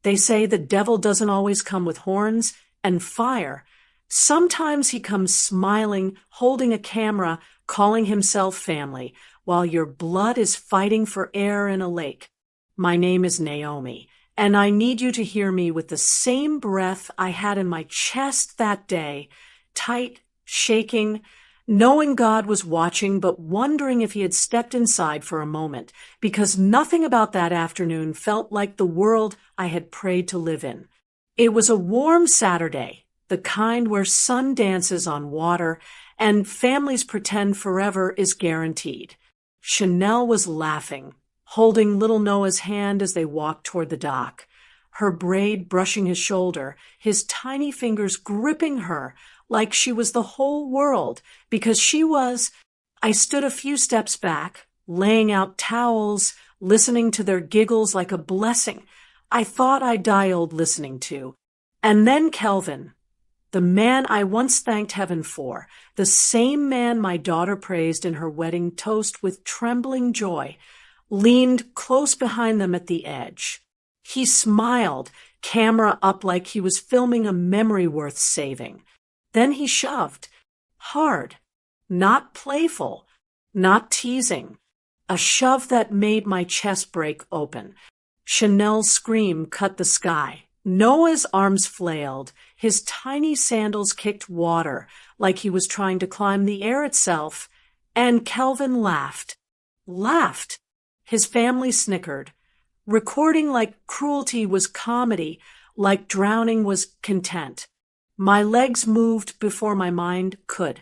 They say the devil doesn't always come with horns and fire. Sometimes he comes smiling, holding a camera, calling himself family, while your blood is fighting for air in a lake. My name is Naomi, and I need you to hear me with the same breath I had in my chest that day, tight, shaking, knowing God was watching, but wondering if he had stepped inside for a moment, because nothing about that afternoon felt like the world I had prayed to live in. It was a warm Saturday, the kind where sun dances on water and families pretend forever is guaranteed. Chanel was laughing, holding little Noah's hand as they walked toward the dock, her braid brushing his shoulder, his tiny fingers gripping her like she was the whole world, because she was. I stood a few steps back, laying out towels, listening to their giggles like a blessing I thought I dialed listening to. And then Kelvin, the man I once thanked heaven for, the same man my daughter praised in her wedding toast with trembling joy, leaned close behind them at the edge. He smiled, camera up like he was filming a memory worth saving. Then he shoved, hard, not playful, not teasing, a shove that made my chest break open. Chanel's scream cut the sky. Noah's arms flailed, his tiny sandals kicked water like he was trying to climb the air itself, and Kelvin laughed. Laughed. His family snickered, recording like cruelty was comedy, like drowning was content. My legs moved before my mind could.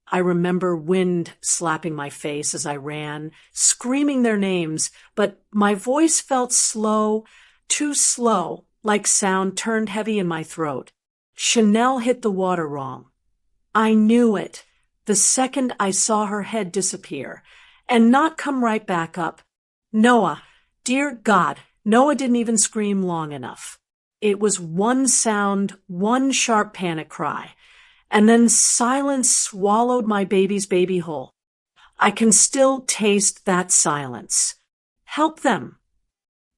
I remember wind slapping my face as I ran, screaming their names, but my voice felt slow, too slow, like sound turned heavy in my throat. Chanel hit the water wrong. I knew it the second I saw her head disappear, and not come right back up. Noah, dear God, Noah didn't even scream long enough. It was one sound, one sharp panic cry, and then silence swallowed my baby's baby whole. I can still taste that silence. Help them.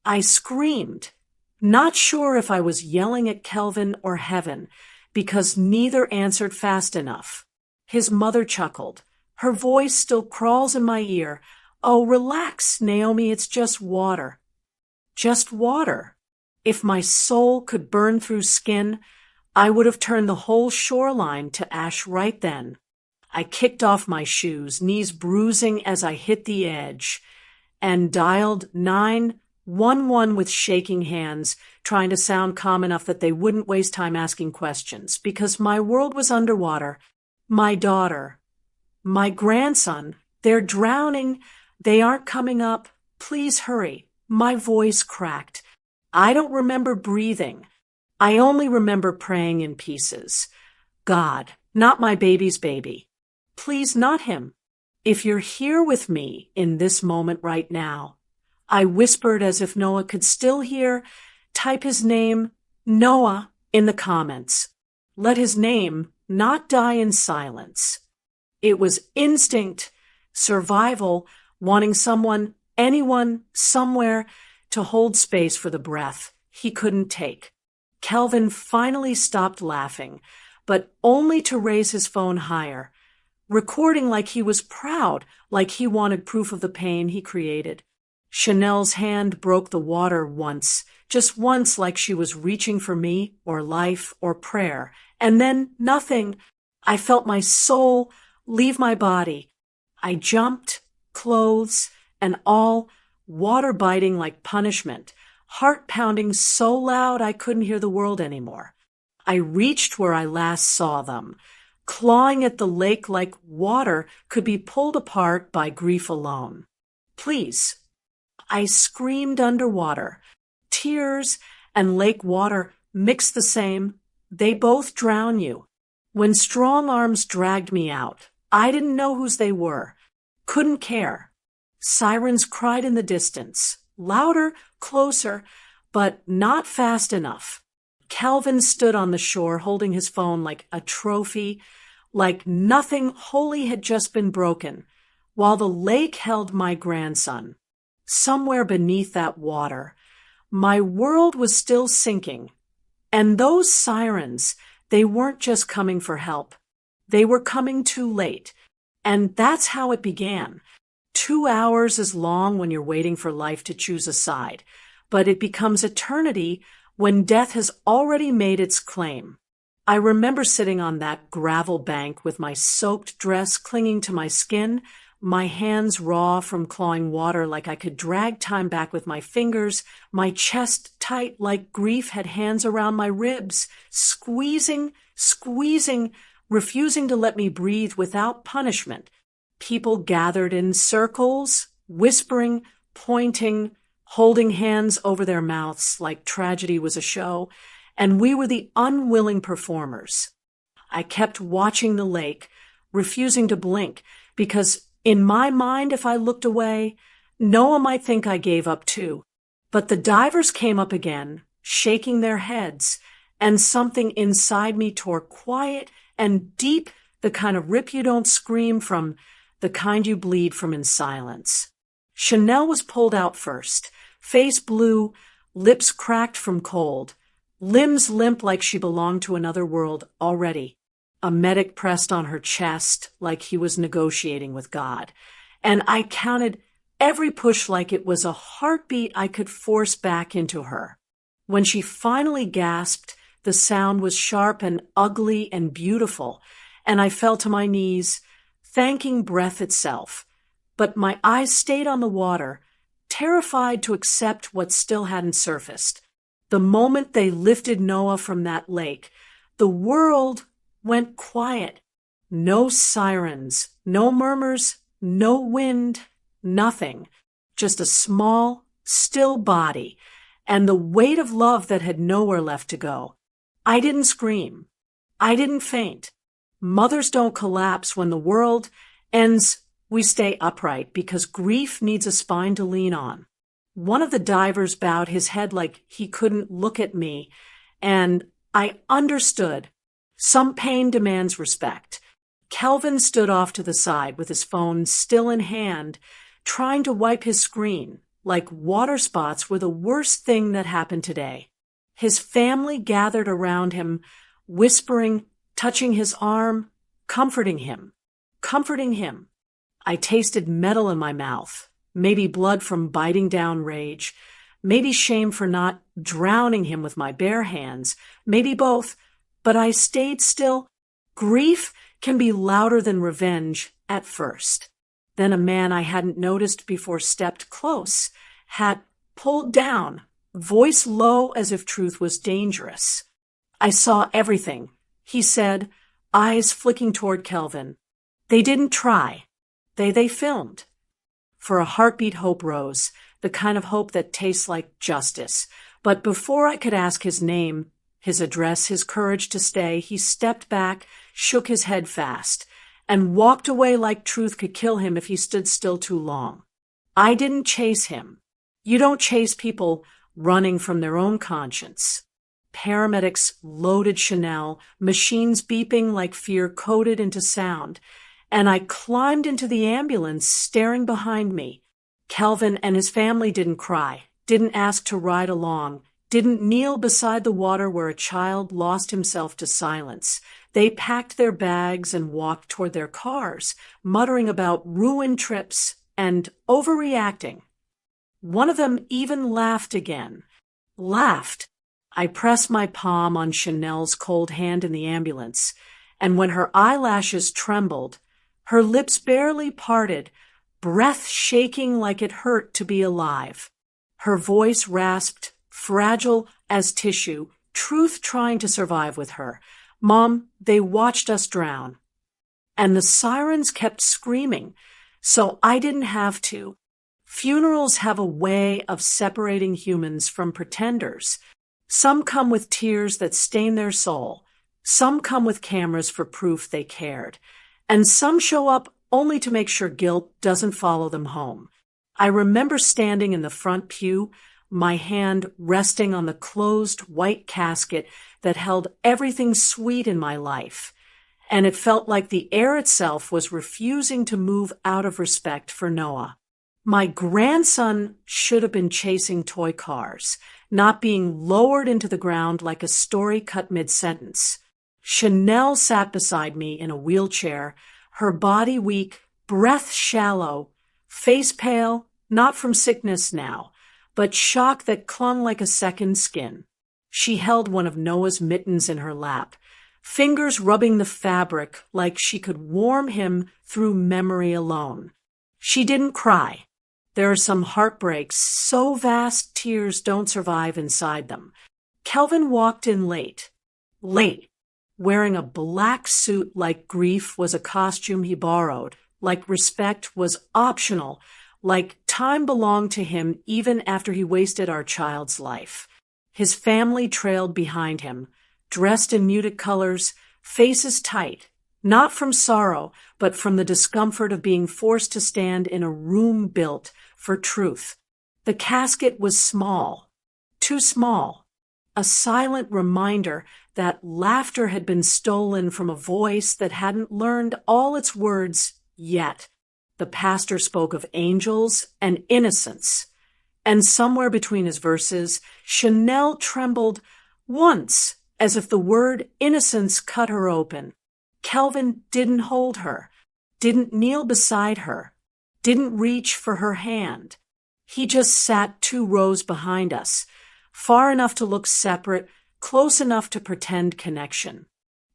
I screamed, not sure if I was yelling at Kelvin or heaven, because neither answered fast enough. His mother chuckled. Her voice still crawls in my ear. Oh, relax, Naomi, it's just water. Just water. If my soul could burn through skin, I would have turned the whole shoreline to ash right then. I kicked off my shoes, knees bruising as I hit the edge, and dialed 911 with shaking hands, trying to sound calm enough that they wouldn't waste time asking questions, because my world was underwater. My daughter, my grandson, they're drowning. They aren't coming up. Please hurry. My voice cracked. I don't remember breathing. I only remember praying in pieces. God, not my baby's baby. Please, not him. If you're here with me in this moment right now, I whispered as if Noah could still hear, type his name, Noah, in the comments. Let his name not die in silence. It was instinct, survival, wanting someone, anyone, somewhere, to hold space for the breath he couldn't take. Kelvin finally stopped laughing, but only to raise his phone higher, recording like he was proud, like he wanted proof of the pain he created. Chanel's hand broke the water once, just once, like she was reaching for me or life or prayer, and then nothing. I felt my soul leave my body. I jumped, clothes and all, water biting like punishment, heart pounding so loud I couldn't hear the world anymore. I reached where I last saw them, clawing at the lake like water could be pulled apart by grief alone. Please. I screamed underwater. Tears and lake water mix the same. They both drown you. When strong arms dragged me out, I didn't know whose they were. Couldn't care. Sirens cried in the distance, louder, closer, but not fast enough. Kelvin stood on the shore holding his phone like a trophy, like nothing holy had just been broken, while the lake held my grandson. Somewhere beneath that water, My world was still sinking. And those sirens, they weren't just coming for help. They were coming too late. And that's how it began. 2 hours is long when you're waiting for life to choose a side, but it becomes eternity when death has already made its claim. I remember sitting on that gravel bank with my soaked dress clinging to my skin, my hands raw from clawing water like I could drag time back with my fingers, my chest tight like grief had hands around my ribs, squeezing, refusing to let me breathe without punishment. People gathered in circles, whispering, pointing, holding hands over their mouths like tragedy was a show, and we were the unwilling performers. I kept watching the lake, refusing to blink, because in my mind, if I looked away, Noah might think I gave up too. But the divers came up again, shaking their heads, and something inside me tore quiet and deep, the kind of rip you don't scream from, the kind you bleed from in silence. Chanel was pulled out first, face blue, lips cracked from cold, limbs limp like she belonged to another world already. A medic pressed on her chest like he was negotiating with God, and I counted every push like it was a heartbeat I could force back into her. When she finally gasped, the sound was sharp and ugly and beautiful, and I fell to my knees, thanking breath itself. But my eyes stayed on the water, terrified to accept what still hadn't surfaced. The moment they lifted Noah from that lake, the world went quiet. No sirens, no murmurs, no wind, nothing. Just a small, still body, and the weight of love that had nowhere left to go. I didn't scream. I didn't faint. Mothers don't collapse when the world ends. We stay upright because grief needs a spine to lean on. One of the divers bowed his head like he couldn't look at me, and I understood. Some pain demands respect. Kelvin stood off to the side with his phone still in hand, trying to wipe his screen, like water spots were the worst thing that happened today. His family gathered around him, whispering, touching his arm, comforting him. I tasted metal in my mouth, maybe blood from biting down rage, maybe shame for not drowning him with my bare hands, maybe both, but I stayed still. Grief can be louder than revenge at first. Then a man I hadn't noticed before stepped close, hat pulled down, voice low as if truth was dangerous. I saw everything, he said, eyes flicking toward Kelvin. They didn't try. They filmed. For a heartbeat, hope rose, the kind of hope that tastes like justice. But before I could ask his name, his address, his courage to stay, he stepped back, shook his head fast, and walked away like truth could kill him if he stood still too long. I didn't chase him. You don't chase people running from their own conscience. Paramedics loaded Chanel, machines beeping like fear coded into sound, and I climbed into the ambulance, staring behind me. Kelvin and his family didn't cry, didn't ask to ride along, didn't kneel beside the water where a child lost himself to silence. They packed their bags and walked toward their cars, muttering about ruined trips and overreacting. One of them even laughed again. Laughed. I pressed my palm on Chanel's cold hand in the ambulance, and when her eyelashes trembled, her lips barely parted, breath shaking like it hurt to be alive. Her voice rasped, fragile as tissue, truth trying to survive with her. Mom, they watched us drown. And the sirens kept screaming, so I didn't have to. Funerals have a way of separating humans from pretenders. Some come with tears that stain their soul. Some come with cameras for proof they cared. And some show up only to make sure guilt doesn't follow them home. I remember standing in the front pew, my hand resting on the closed white casket that held everything sweet in my life, and it felt like the air itself was refusing to move out of respect for Noah. My grandson should have been chasing toy cars. not being lowered into the ground like a story cut mid-sentence. Chanel sat beside me in a wheelchair, her body weak, breath shallow, face pale, not from sickness now, but shock that clung like a second skin. She held one of Noah's mittens in her lap, fingers rubbing the fabric like she could warm him through memory alone. She didn't cry. There are some heartbreaks so vast tears don't survive inside them. Kelvin walked in late, wearing a black suit like grief was a costume he borrowed, like respect was optional, like time belonged to him even after he wasted our child's life. His family trailed behind him, dressed in muted colors, faces tight, not from sorrow, but from the discomfort of being forced to stand in a room built for truth. The casket was small, too small, a silent reminder that laughter had been stolen from a voice that hadn't learned all its words yet. The pastor spoke of angels and innocence, and somewhere between his verses, Chanel trembled once, as if the word innocence cut her open. Kelvin didn't hold her, didn't kneel beside her, didn't reach for her hand. He just sat 2 rows behind us, far enough to look separate, close enough to pretend connection.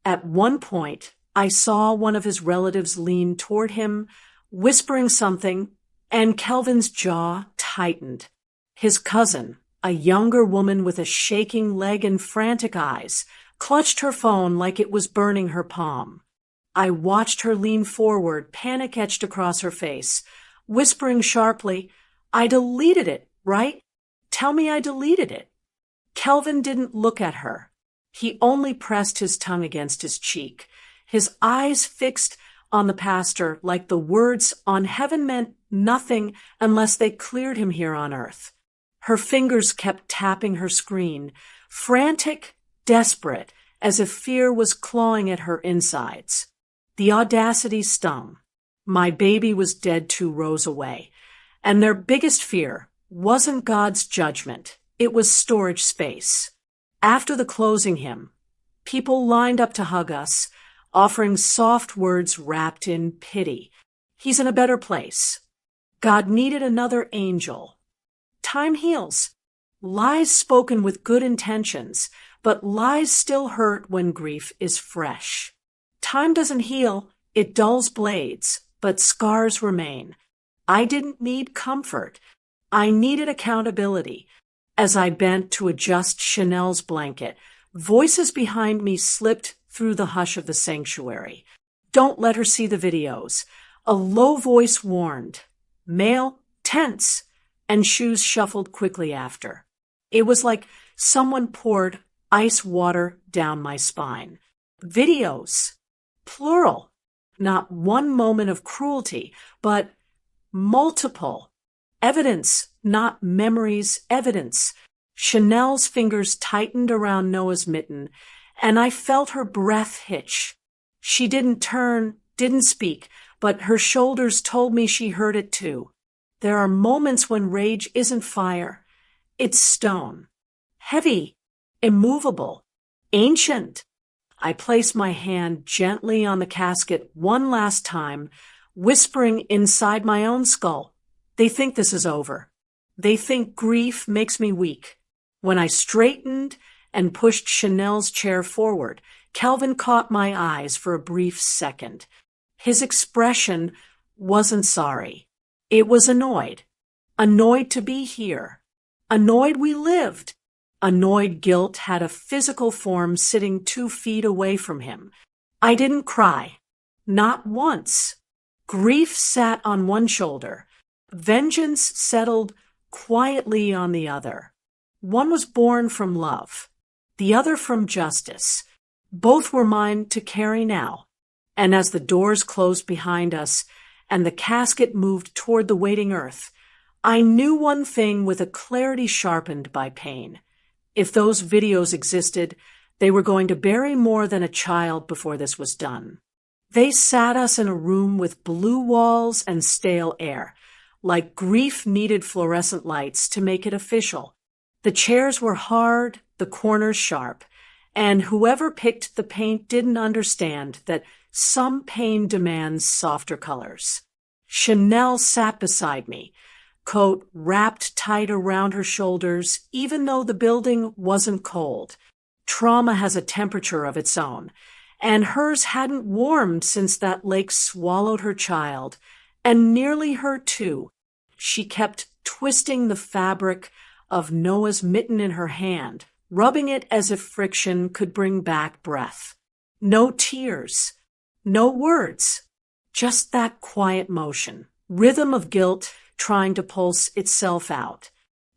At one point, I saw one of his relatives lean toward him, whispering something, and Kelvin's jaw tightened. His cousin, a younger woman with a shaking leg and frantic eyes, clutched her phone like it was burning her palm. I watched her lean forward, panic etched across her face, whispering sharply, "I deleted it, right? Tell me I deleted it." Kelvin didn't look at her. He only pressed his tongue against his cheek, his eyes fixed on the pastor like the words on heaven meant nothing unless they cleared him here on earth. Her fingers kept tapping her screen, frantic, desperate, as if fear was clawing at her insides. The audacity stung. My baby was dead 2 rows away, and their biggest fear wasn't God's judgment. It was storage space. After the closing hymn, people lined up to hug us, offering soft words wrapped in pity. He's in a better place. God needed another angel. Time heals. Lies spoken with good intentions, but lies still hurt when grief is fresh. Time doesn't heal, it dulls blades, but scars remain. I didn't need comfort. I needed accountability. As I bent to adjust Chanel's blanket, voices behind me slipped through the hush of the sanctuary. "Don't let her see the videos." A low voice warned. "Male, tense," and shoes shuffled quickly after. It was like someone poured ice water down my spine. Videos. Plural. Not one moment of cruelty, but multiple. Evidence, not memories, evidence. Chanel's fingers tightened around Noah's mitten, and I felt her breath hitch. She didn't turn, didn't speak, but her shoulders told me she heard it too. There are moments when rage isn't fire. It's stone. Heavy, immovable, ancient. I placed my hand gently on the casket one last time, whispering inside my own skull, "They think this is over. They think grief makes me weak." When I straightened and pushed Chanel's chair forward, Kelvin caught my eyes for a brief second. His expression wasn't sorry. It was annoyed. Annoyed to be here. Annoyed we lived. Annoyed guilt had a physical form sitting 2 feet away from him. I didn't cry. Not once. Grief sat on one shoulder. Vengeance settled quietly on the other. One was born from love, the other from justice. Both were mine to carry now. And as the doors closed behind us and the casket moved toward the waiting earth, I knew one thing with a clarity sharpened by pain. If those videos existed, they were going to bury more than a child before this was done. They sat us in a room with blue walls and stale air, like grief needed fluorescent lights to make it official. The chairs were hard, the corners sharp, and whoever picked the paint didn't understand that some pain demands softer colors. Chanel sat beside me, coat wrapped tight around her shoulders, even though the building wasn't cold. Trauma has a temperature of its own, and hers hadn't warmed since that lake swallowed her child, and nearly her too. She kept twisting the fabric of Noah's mitten in her hand, rubbing it as if friction could bring back breath. No tears, no words, just that quiet motion, rhythm of guilt trying to pulse itself out.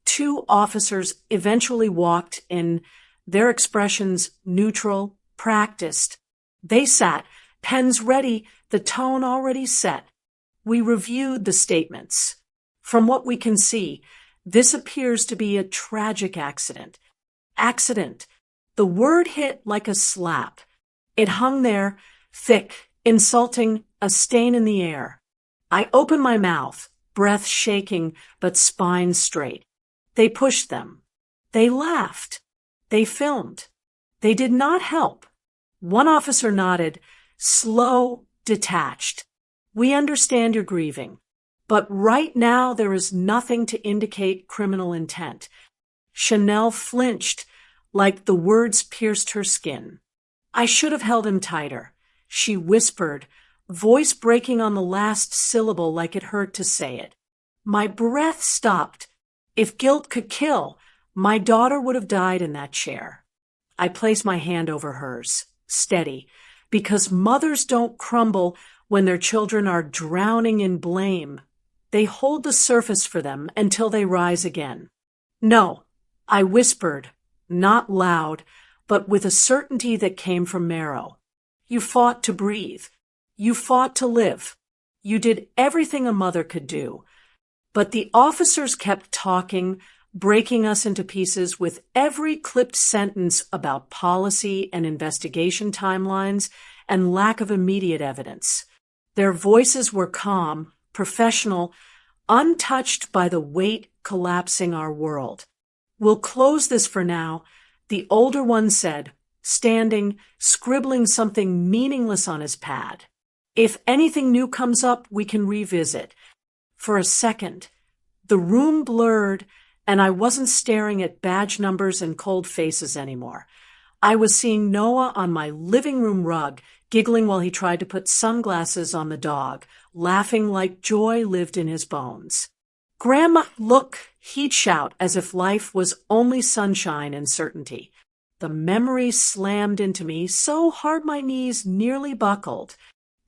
2 officers eventually walked in, their expressions neutral, practiced. They sat, pens ready, the tone already set. We reviewed the statements. From what we can see, this appears to be a tragic accident. Accident. The word hit like a slap. It hung there, thick, insulting, a stain in the air. I opened my mouth, breath shaking, but spine straight. They pushed them. They laughed. They filmed. They did not help. One officer nodded, slow, detached. We understand you're grieving, but right now there is nothing to indicate criminal intent. Chanel flinched, like the words pierced her skin. I should have held him tighter. She whispered, voice breaking on the last syllable like it hurt to say it. My breath stopped. If guilt could kill, my daughter would have died in that chair. I placed my hand over hers, steady, because mothers don't crumble when their children are drowning in blame. They hold the surface for them until they rise again. No, I whispered, not loud, but with a certainty that came from marrow. You fought to breathe. You fought to live. You did everything a mother could do. But the officers kept talking, breaking us into pieces with every clipped sentence about policy and investigation timelines and lack of immediate evidence. Their voices were calm, professional, untouched by the weight collapsing our world. We'll close this for now, the older one said, standing, scribbling something meaningless on his pad. If anything new comes up, we can revisit. For a second, the room blurred, and I wasn't staring at badge numbers and cold faces anymore. I was seeing Noah on my living room rug, giggling while he tried to put sunglasses on the dog, laughing like joy lived in his bones. Grandma, look, he'd shout as if life was only sunshine and certainty. The memories slammed into me so hard my knees nearly buckled.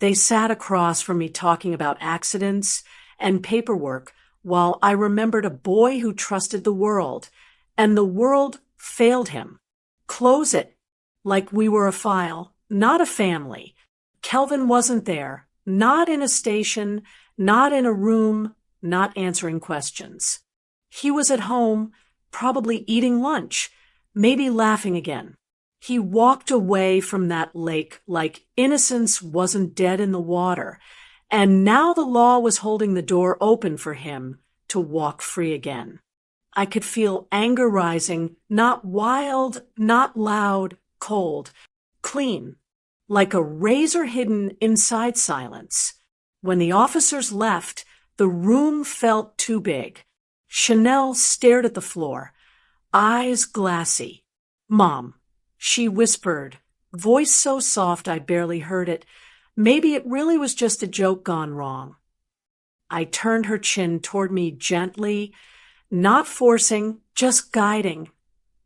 They sat across from me talking about accidents and paperwork while I remembered a boy who trusted the world, and the world failed him. Close it, like we were a file, not a family. Kelvin wasn't there, not in a station, not in a room, not answering questions. He was at home, probably eating lunch, maybe laughing again. He walked away from that lake like innocence wasn't dead in the water, and now the law was holding the door open for him to walk free again. I could feel anger rising, not wild, not loud, cold, clean, like a razor hidden inside silence. When the officers left, the room felt too big. Chanel stared at the floor, eyes glassy. Mom, she whispered, voice so soft I barely heard it. Maybe it really was just a joke gone wrong. I turned her chin toward me gently, not forcing, just guiding,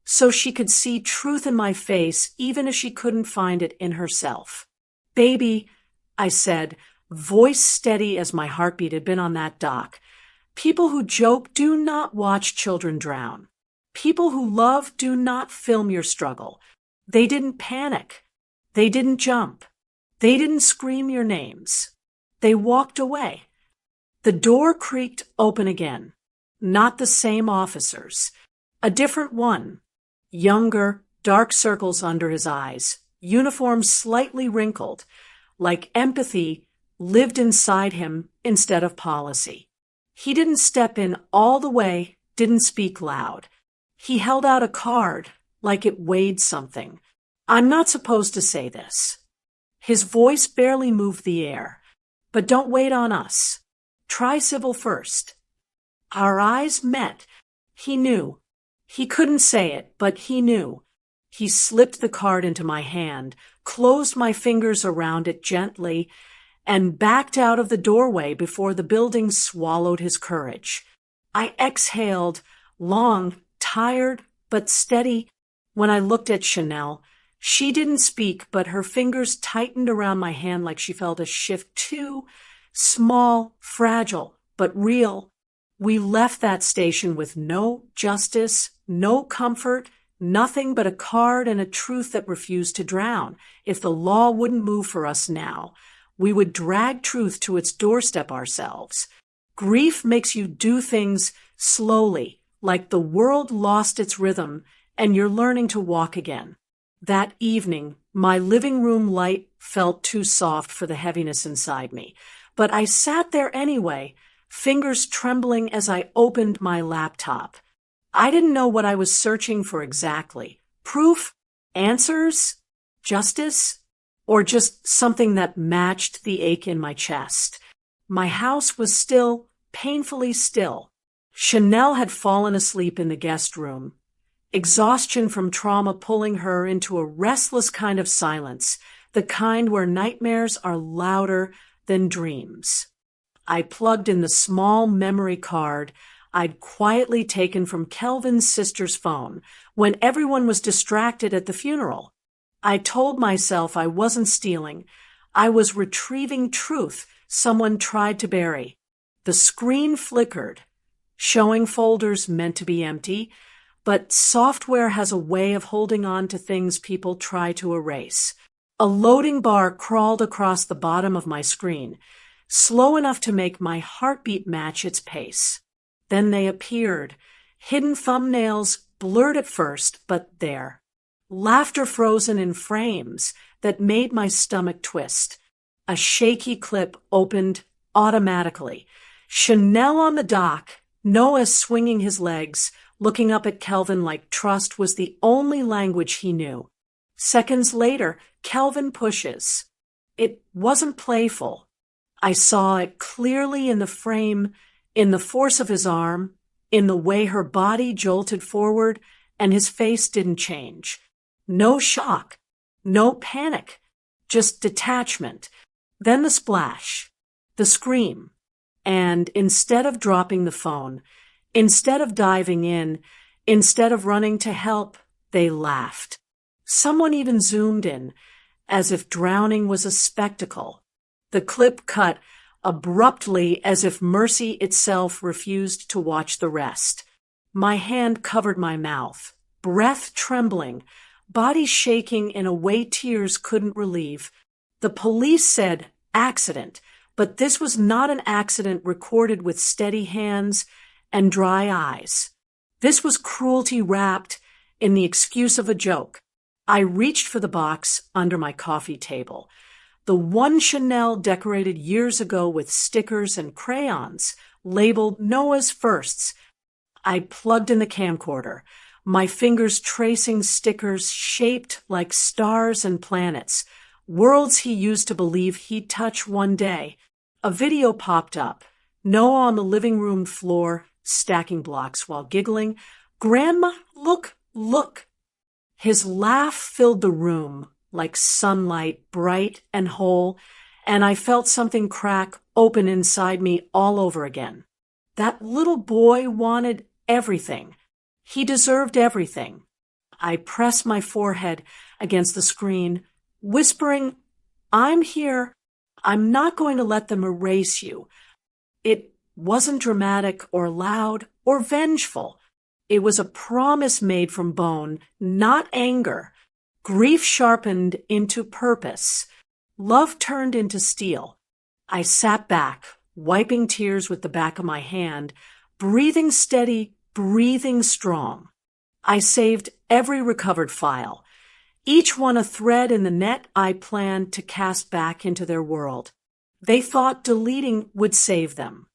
so she could see truth in my face even if she couldn't find it in herself. Baby, I said, voice steady as my heartbeat had been on that dock. People who joke do not watch children drown. People who love do not film your struggle. They didn't panic. They didn't jump. They didn't scream your names. They walked away. The door creaked open again. Not the same officers. A different one. Younger, dark circles under his eyes, uniform slightly wrinkled, like empathy lived inside him instead of policy. He didn't step in all the way, didn't speak loud. He held out a card, like it weighed something. I'm not supposed to say this. His voice barely moved the air. But don't wait on us. Try civil first. Our eyes met. He knew. He couldn't say it, but he knew. He slipped the card into my hand, closed my fingers around it gently, and backed out of the doorway before the building swallowed his courage. I exhaled, long, tired, but steady. When I looked at Chanel, she didn't speak, but her fingers tightened around my hand like she felt a shift too. Small, fragile, but real. We left that station with no justice, no comfort, nothing but a card and a truth that refused to drown. If the law wouldn't move for us now, we would drag truth to its doorstep ourselves. Grief makes you do things slowly, like the world lost its rhythm and you're learning to walk again. That evening, my living room light felt too soft for the heaviness inside me, but I sat there anyway, fingers trembling as I opened my laptop. I didn't know what I was searching for exactly. Proof? Answers? Justice? Or just something that matched the ache in my chest. My house was still, painfully still. Chanel had fallen asleep in the guest room, exhaustion from trauma pulling her into a restless kind of silence, the kind where nightmares are louder than dreams. I plugged in the small memory card I'd quietly taken from Kelvin's sister's phone when everyone was distracted at the funeral. I told myself I wasn't stealing. I was retrieving truth someone tried to bury. The screen flickered, showing folders meant to be empty, but software has a way of holding on to things people try to erase. A loading bar crawled across the bottom of my screen, slow enough to make my heartbeat match its pace. Then they appeared, hidden thumbnails, blurred at first, but there. Laughter frozen in frames that made my stomach twist. A shaky clip opened automatically. Chanel on the dock, Noah swinging his legs, looking up at Kelvin like trust was the only language he knew. Seconds later, Kelvin pushes. It wasn't playful. I saw it clearly in the frame, in the force of his arm, in the way her body jolted forward, and his face didn't change. No shock, no panic, just detachment. Then the splash, the scream. And instead of dropping the phone, instead of diving in, instead of running to help, they laughed. Someone even zoomed in, as if drowning was a spectacle. The clip cut abruptly as if mercy itself refused to watch the rest. My hand covered my mouth, breath trembling, body shaking in a way tears couldn't relieve. The police said accident, but this was not an accident recorded with steady hands and dry eyes. This was cruelty wrapped in the excuse of a joke. I reached for the box under my coffee table. The one Chanel decorated years ago with stickers and crayons, labeled Noah's Firsts. I plugged in the camcorder, my fingers tracing stickers shaped like stars and planets, worlds he used to believe he'd touch one day. A video popped up, Noah on the living room floor, stacking blocks while giggling. "Grandma, look, look." His laugh filled the room like sunlight, bright and whole, and I felt something crack open inside me all over again. That little boy wanted everything. He deserved everything. I pressed my forehead against the screen, whispering, "I'm here. I'm not going to let them erase you." It wasn't dramatic or loud or vengeful. It was a promise made from bone, not anger. Grief sharpened into purpose. Love turned into steel. I sat back, wiping tears with the back of my hand, breathing steady, breathing strong. I saved every recovered file, each one a thread in the net I planned to cast back into their world. They thought deleting would save them.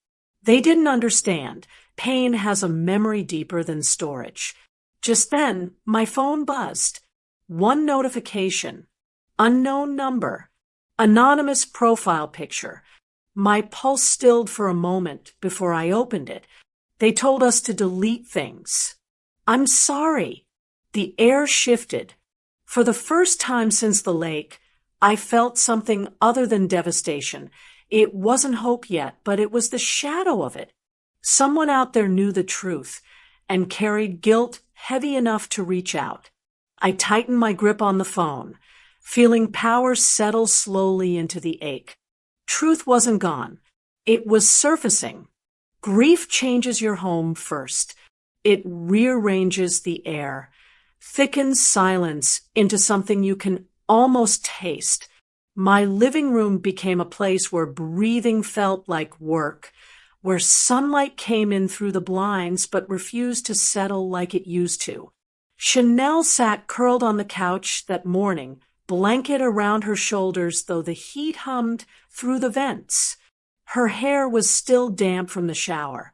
They didn't understand. Pain has a memory deeper than storage. Just then, my phone buzzed. One notification. Unknown number. Anonymous profile picture. My pulse stilled for a moment before I opened it. They told us to delete things. I'm sorry. The air shifted. For the first time since the lake, I felt something other than devastation. It wasn't hope yet, but it was the shadow of it. Someone out there knew the truth and carried guilt heavy enough to reach out. I tightened my grip on the phone, feeling power settle slowly into the ache. Truth wasn't gone. It was surfacing. Grief changes your home first. It rearranges the air, thickens silence into something you can almost taste. My living room became a place where breathing felt like work, where sunlight came in through the blinds but refused to settle like it used to. Chanel sat curled on the couch that morning, blanket around her shoulders though the heat hummed through the vents. Her hair was still damp from the shower.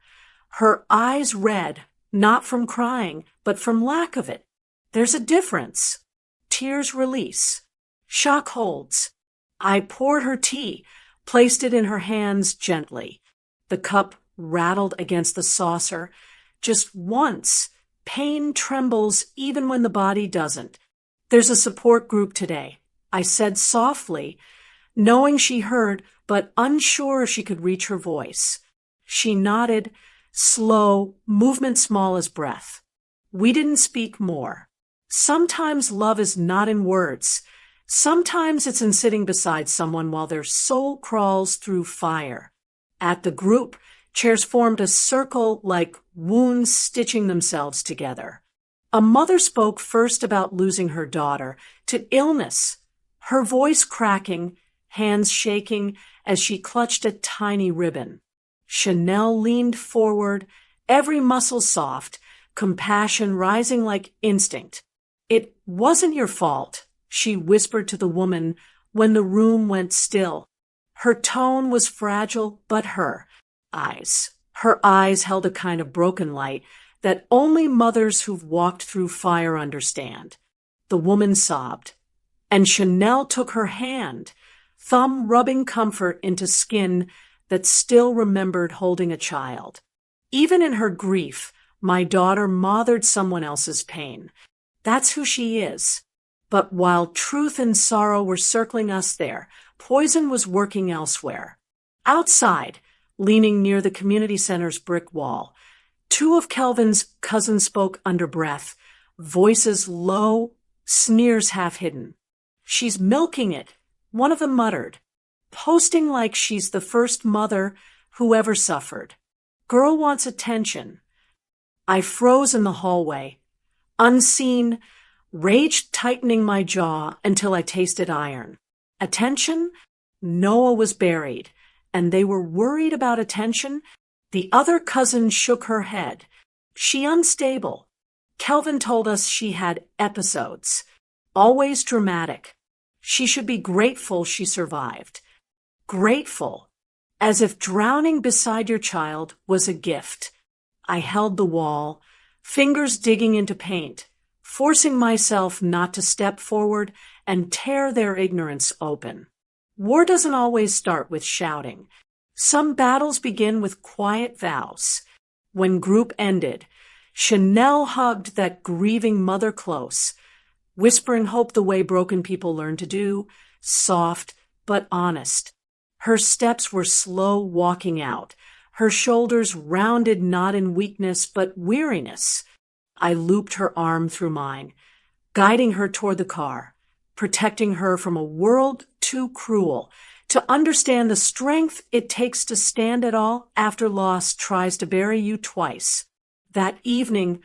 Her eyes red, not from crying, but from lack of it. There's a difference. Tears release. Shock holds. I poured her tea, placed it in her hands gently. The cup rattled against the saucer. Just once, pain trembles even when the body doesn't. There's a support group today, I said softly, knowing she heard, but unsure if she could reach her voice. She nodded, slow, movement small as breath. We didn't speak more. Sometimes love is not in words. Sometimes it's in sitting beside someone while their soul crawls through fire. At the group, chairs formed a circle like wounds stitching themselves together. A mother spoke first about losing her daughter to illness, her voice cracking, hands shaking as she clutched a tiny ribbon. Chanel leaned forward, every muscle soft, compassion rising like instinct. It wasn't your fault, she whispered to the woman when the room went still. Her tone was fragile, but her eyes held a kind of broken light that only mothers who've walked through fire understand. The woman sobbed, and Chanel took her hand, thumb rubbing comfort into skin that still remembered holding a child. Even in her grief, my daughter mothered someone else's pain. That's who she is. But while truth and sorrow were circling us there, poison was working elsewhere. Outside, leaning near the community center's brick wall, two of Kelvin's cousins spoke under breath, voices low, sneers half hidden. She's milking it, one of them muttered, posting like she's the first mother who ever suffered. Girl wants attention. I froze in the hallway, unseen, rage tightening my jaw until I tasted iron. Attention? Noah was buried, and they were worried about attention. The other cousin shook her head. She unstable. Kelvin told us she had episodes, always dramatic. She should be grateful she survived. Grateful, as if drowning beside your child was a gift. I held the wall, fingers digging into paint, forcing myself not to step forward and tear their ignorance open. War doesn't always start with shouting. Some battles begin with quiet vows. When group ended, Chanel hugged that grieving mother close, whispering hope the way broken people learn to do, soft but honest. Her steps were slow walking out, her shoulders rounded not in weakness but weariness. I looped her arm through mine, guiding her toward the car, protecting her from a world too cruel to understand the strength it takes to stand at all after loss tries to bury you twice. That evening,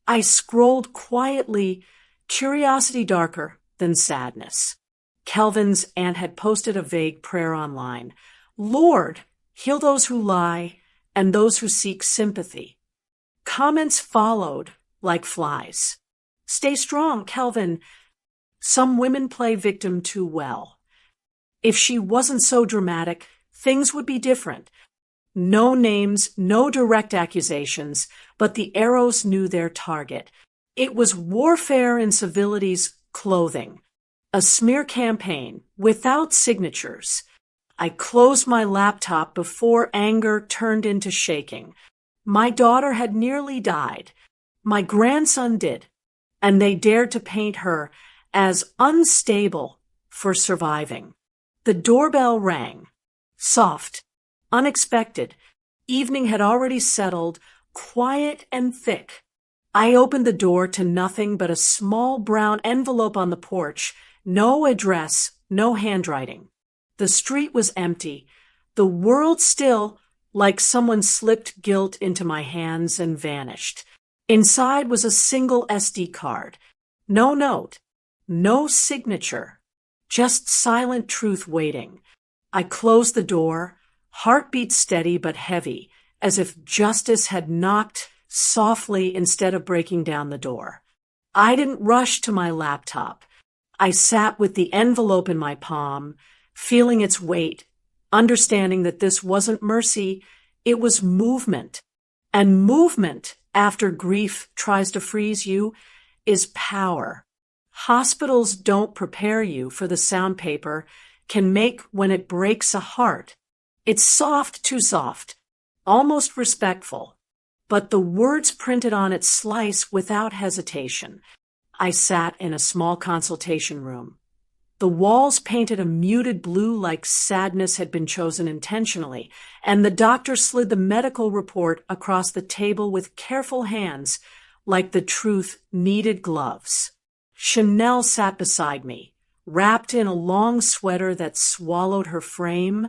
I scrolled quietly, curiosity darker than sadness. Kelvin's aunt had posted a vague prayer online. Lord, heal those who lie and those who seek sympathy. Comments followed like flies. Stay strong, Kelvin. Some women play victim too well. If she wasn't so dramatic, things would be different. No names, no direct accusations, but the arrows knew their target. It was warfare in civility's clothing, a smear campaign without signatures. I closed my laptop before anger turned into shaking. My daughter had nearly died. My grandson did, and they dared to paint her as unstable for surviving. The doorbell rang. Soft, unexpected. Evening had already settled, quiet and thick. I opened the door to nothing but a small brown envelope on the porch. No address, no handwriting. The street was empty. The world still, like someone slipped guilt into my hands and vanished. Inside was a single SD card. No note. No signature. Just silent truth waiting. I closed the door, heartbeat steady but heavy, as if justice had knocked softly instead of breaking down the door. I didn't rush to my laptop. I sat with the envelope in my palm, feeling its weight, understanding that this wasn't mercy, it was movement. And movement, after grief tries to freeze you, is power. Hospitals don't prepare you for the sound paper can make when it breaks a heart. It's soft, too soft, almost respectful. But the words printed on it slice without hesitation. I sat in a small consultation room. The walls painted a muted blue like sadness had been chosen intentionally, and the doctor slid the medical report across the table with careful hands, like the truth needed gloves. Chanel sat beside me, wrapped in a long sweater that swallowed her frame,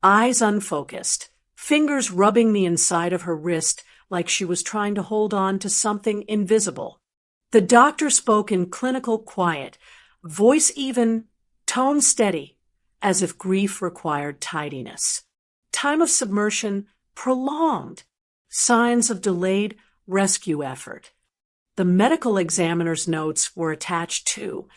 eyes unfocused, fingers rubbing the inside of her wrist like she was trying to hold on to something invisible. The doctor spoke in clinical quiet, voice even, tone steady, as if grief required tidiness. Time of submersion prolonged, signs of delayed rescue effort. The medical examiner's notes were attached too.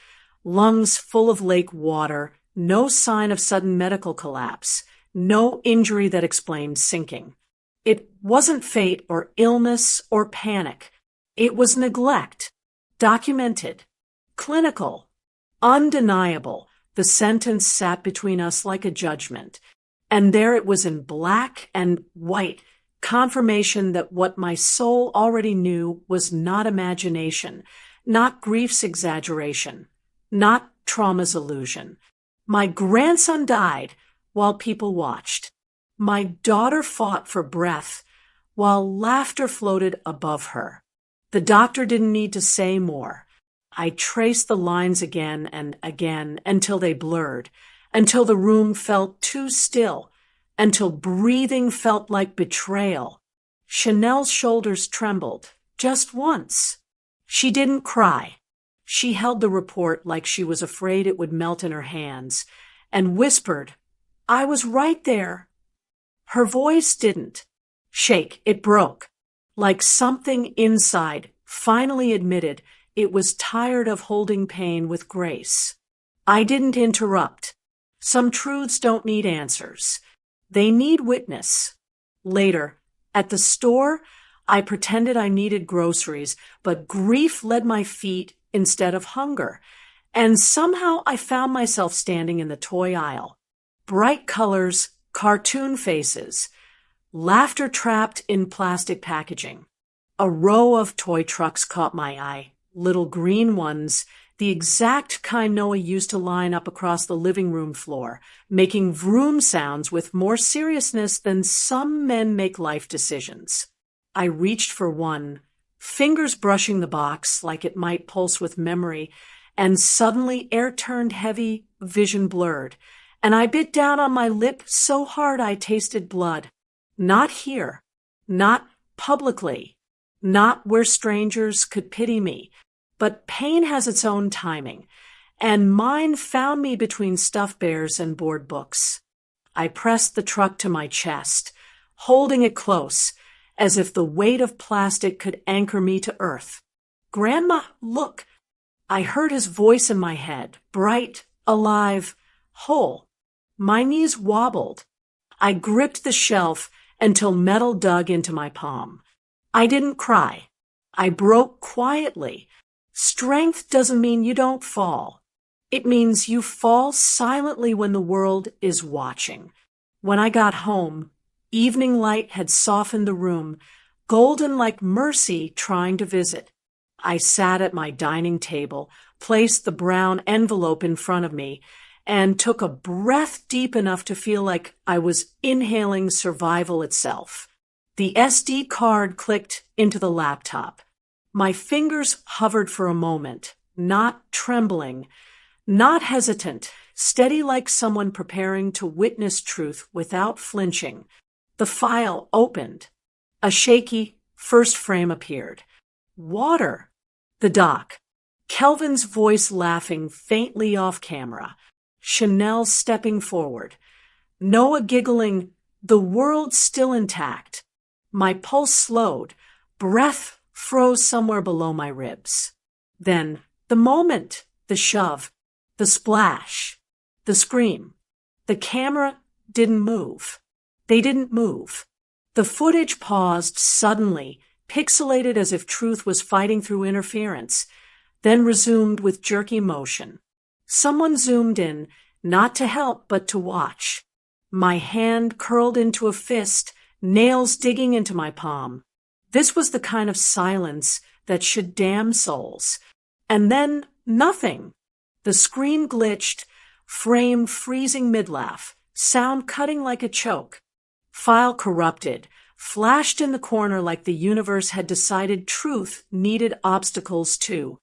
Lungs full of lake water, no sign of sudden medical collapse, no injury that explained sinking. It wasn't fate or illness or panic. It was neglect. Documented. Clinical. Undeniable. The sentence sat between us like a judgment. And there it was in black and white, confirmation that what my soul already knew was not imagination, not grief's exaggeration, not trauma's illusion. My grandson died while people watched. My daughter fought for breath while laughter floated above her. The doctor didn't need to say more. I traced the lines again and again until they blurred, until the room felt too still, until breathing felt like betrayal. Chanel's shoulders trembled, just once. She didn't cry. She held the report like she was afraid it would melt in her hands, and whispered, "I was right there." Her voice didn't shake, it broke, like something inside finally admitted it was tired of holding pain with grace. I didn't interrupt. Some truths don't need answers. They need witness. Later, at the store, I pretended I needed groceries, but grief led my feet instead of hunger, and somehow I found myself standing in the toy aisle. Bright colors, cartoon faces, laughter trapped in plastic packaging. A row of toy trucks caught my eye, little green ones, the exact kind Noah used to line up across the living room floor, making vroom sounds with more seriousness than some men make life decisions. I reached for one, fingers brushing the box like it might pulse with memory, and suddenly air turned heavy, vision blurred, and I bit down on my lip so hard I tasted blood. Not here, not publicly, not where strangers could pity me, but pain has its own timing, and mine found me between stuffed bears and board books. I pressed the truck to my chest, holding it close, as if the weight of plastic could anchor me to earth. "Grandma, look!" I heard his voice in my head, bright, alive, whole. My knees wobbled. I gripped the shelf until metal dug into my palm. I didn't cry. I broke quietly. Strength doesn't mean you don't fall. It means you fall silently when the world is watching. When I got home, evening light had softened the room, golden like mercy trying to visit. I sat at my dining table, placed the brown envelope in front of me, and took a breath deep enough to feel like I was inhaling survival itself. The SD card clicked into the laptop. My fingers hovered for a moment, not trembling, not hesitant, steady like someone preparing to witness truth without flinching. The file opened. A shaky first frame appeared. Water. The doc. Kelvin's voice laughing faintly off camera. Chanel stepping forward. Noah giggling, the world still intact. My pulse slowed. Breath froze somewhere below my ribs. Then, the moment, the shove, the splash, the scream. The camera didn't move. They didn't move. The footage paused suddenly, pixelated as if truth was fighting through interference, then resumed with jerky motion. Someone zoomed in, not to help but to watch. My hand curled into a fist, nails digging into my palm. This was the kind of silence that should damn souls. And then nothing. The screen glitched, frame freezing mid-laugh, sound cutting like a choke. File corrupted, flashed in the corner like the universe had decided truth needed obstacles too.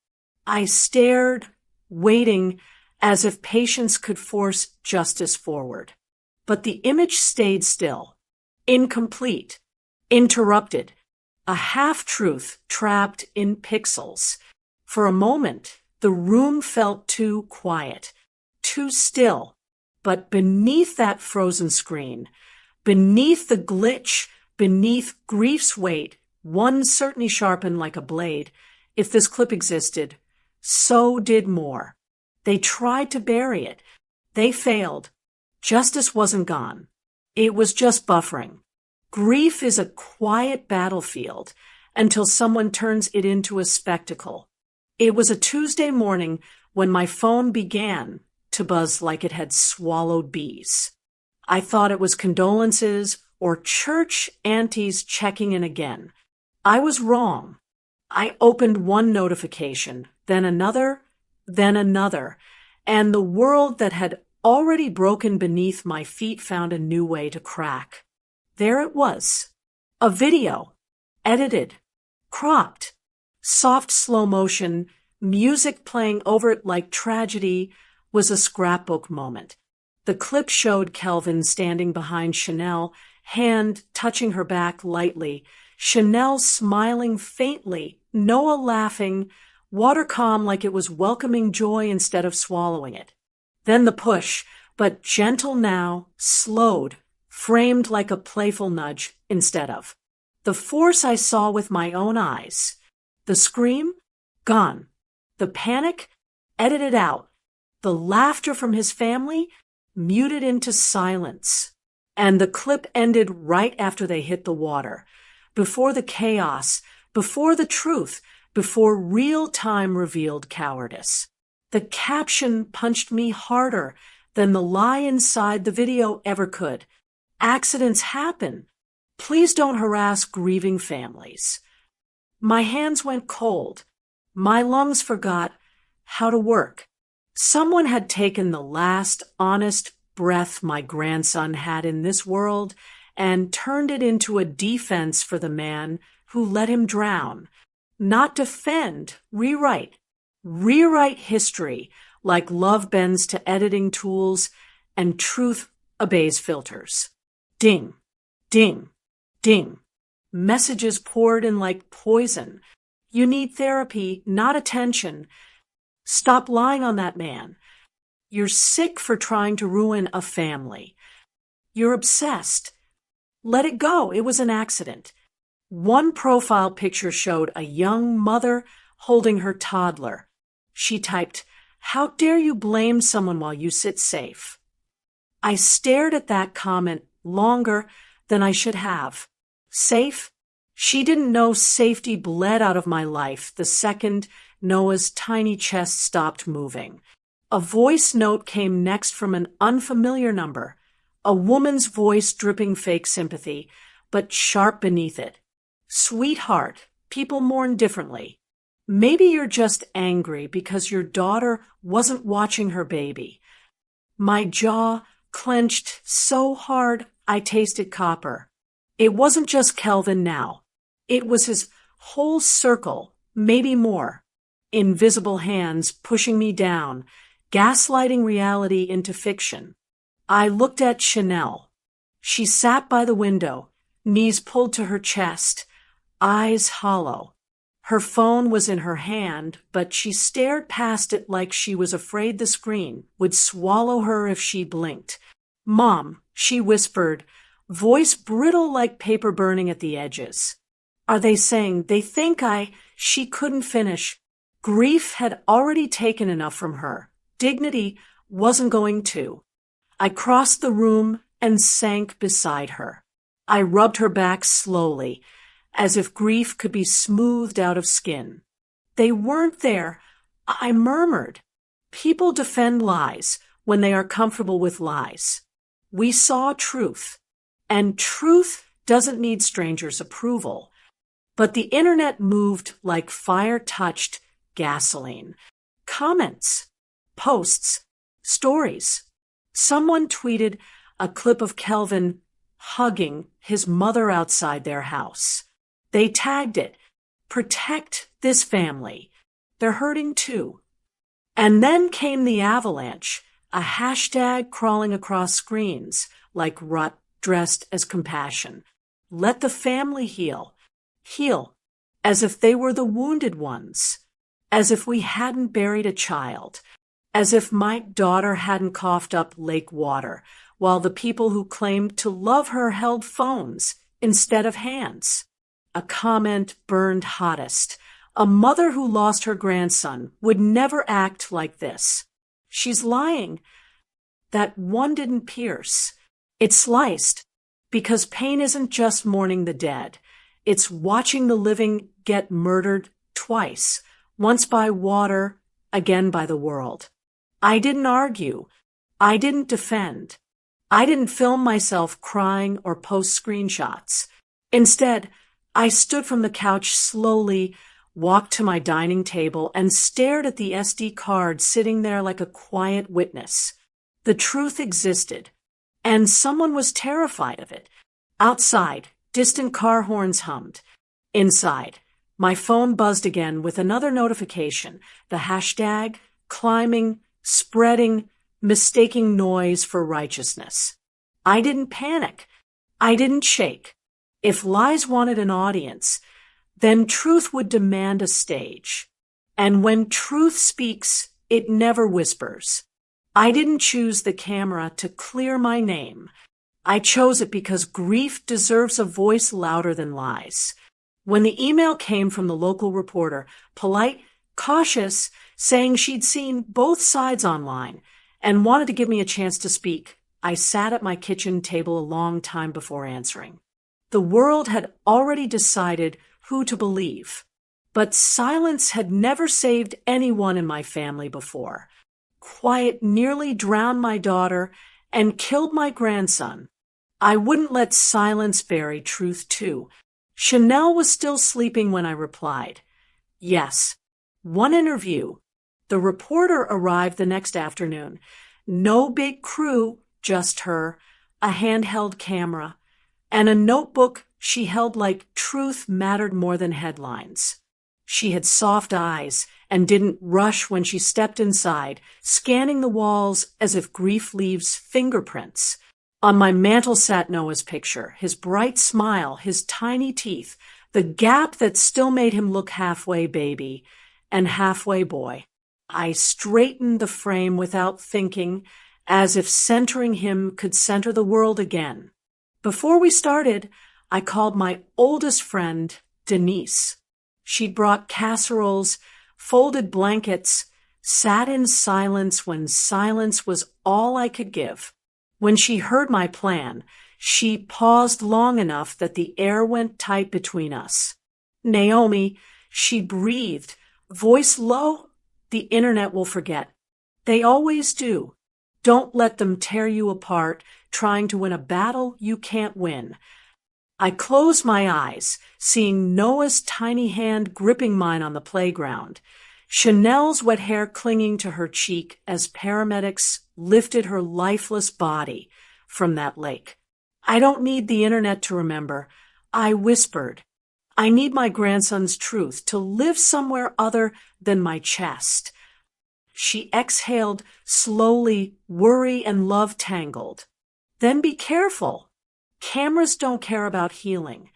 I stared, waiting, as if patience could force justice forward. But the image stayed still, incomplete, interrupted, a half-truth trapped in pixels. For a moment, the room felt too quiet, too still. But beneath that frozen screen, beneath the glitch, beneath grief's weight, one certainly sharpened like a blade. If this clip existed, so did more. They tried to bury it. They failed. Justice wasn't gone. It was just buffering. Grief is a quiet battlefield until someone turns it into a spectacle. It was a Tuesday morning when my phone began to buzz like it had swallowed bees. I thought it was condolences or church aunties checking in again. I was wrong. I opened one notification, then another, and the world that had already broken beneath my feet found a new way to crack. There it was. A video. Edited. Cropped. Soft slow motion, music playing over it like tragedy, was a scrapbook moment. The clip showed Kelvin standing behind Chanel, hand touching her back lightly, Chanel smiling faintly, Noah laughing, water calm like it was welcoming joy instead of swallowing it. Then the push, but gentle now, slowed, framed like a playful nudge instead of. The force I saw with my own eyes. The scream? Gone. The panic? Edited out. The laughter from his family? Muted into silence. And the clip ended right after they hit the water. Before the chaos, before the truth, before real time revealed cowardice. The caption punched me harder than the lie inside the video ever could. Accidents happen. Please don't harass grieving families. My hands went cold. My lungs forgot how to work. Someone had taken the last honest breath my grandson had in this world and turned it into a defense for the man who let him drown. Not defend, rewrite. Rewrite history like love bends to editing tools and truth obeys filters. Ding, ding, ding. Messages poured in like poison. You need therapy, not attention. Stop lying on that man. You're sick for trying to ruin a family. You're obsessed. Let it go. It was an accident. One profile picture showed a young mother holding her toddler. She typed, "How dare you blame someone while you sit safe?" I stared at that comment longer than I should have. Safe? She didn't know safety bled out of my life the second Noah's tiny chest stopped moving. A voice note came next from an unfamiliar number, a woman's voice dripping fake sympathy, but sharp beneath it. Sweetheart, people mourn differently. Maybe you're just angry because your daughter wasn't watching her baby. My jaw clenched so hard I tasted copper. It wasn't just Kelvin now. It was his whole circle, maybe more. Invisible hands pushing me down, gaslighting reality into fiction. I looked at Chanel. She sat by the window, knees pulled to her chest, eyes hollow. Her phone was in her hand, but she stared past it like she was afraid the screen would swallow her if she blinked. Mom, she whispered, voice brittle like paper burning at the edges. Are they saying they think she couldn't finish? Grief had already taken enough from her. Dignity wasn't going to. I crossed the room and sank beside her. I rubbed her back slowly, as if grief could be smoothed out of skin. They weren't there. I murmured. People defend lies when they are comfortable with lies. We saw truth, and truth doesn't need strangers' approval. But the internet moved like fire-touched gasoline. Comments, posts, stories. Someone tweeted a clip of Kelvin hugging his mother outside their house. They tagged it, "Protect this family. They're hurting too." And then came the avalanche, a hashtag crawling across screens like rut dressed as compassion. Let the family heal. Heal, as if they were the wounded ones, as if we hadn't buried a child, as if my daughter hadn't coughed up lake water, while the people who claimed to love her held phones instead of hands. A comment burned hottest. A mother who lost her grandson would never act like this. She's lying. That one didn't pierce. It sliced, because pain isn't just mourning the dead. It's watching the living get murdered twice, once by water, again by the world. I didn't argue. I didn't defend. I didn't film myself crying or post screenshots. Instead, I stood from the couch slowly, walked to my dining table, and stared at the SD card sitting there like a quiet witness. The truth existed, and someone was terrified of it. Outside, distant car horns hummed. Inside, my phone buzzed again with another notification, the hashtag, climbing, spreading, mistaking noise for righteousness. I didn't panic. I didn't shake. If lies wanted an audience, then truth would demand a stage. And when truth speaks, it never whispers. I didn't choose the camera to clear my name. I chose it because grief deserves a voice louder than lies. When the email came from the local reporter, polite, cautious, saying she'd seen both sides online and wanted to give me a chance to speak, I sat at my kitchen table a long time before answering. The world had already decided who to believe, but silence had never saved anyone in my family before. Quiet nearly drowned my daughter and killed my grandson. I wouldn't let silence bury truth too. Chanel was still sleeping when I replied. Yes. One interview. The reporter arrived the next afternoon. No big crew, just her, a handheld camera, and a notebook she held like truth mattered more than headlines. She had soft eyes and didn't rush when she stepped inside, scanning the walls as if grief leaves fingerprints. On my mantel sat Noah's picture, his bright smile, his tiny teeth, the gap that still made him look halfway baby and halfway boy. I straightened the frame without thinking, as if centering him could center the world again. Before we started, I called my oldest friend, Denise. She'd brought casseroles, folded blankets, sat in silence when silence was all I could give. When she heard my plan, She paused long enough that the air went tight between us. "Naomi," she breathed, voice low. "The internet will forget. They always do. Don't let them tear you apart, trying to win a battle you can't win." I closed my eyes, seeing Noah's tiny hand gripping mine on the playground, Chanel's wet hair clinging to her cheek as paramedics lifted her lifeless body from that lake. "I don't need the internet to remember," I whispered. "I need my grandson's truth to live somewhere other than my chest." She exhaled slowly, worry and love tangled. "Then be careful. Cameras don't care about healing."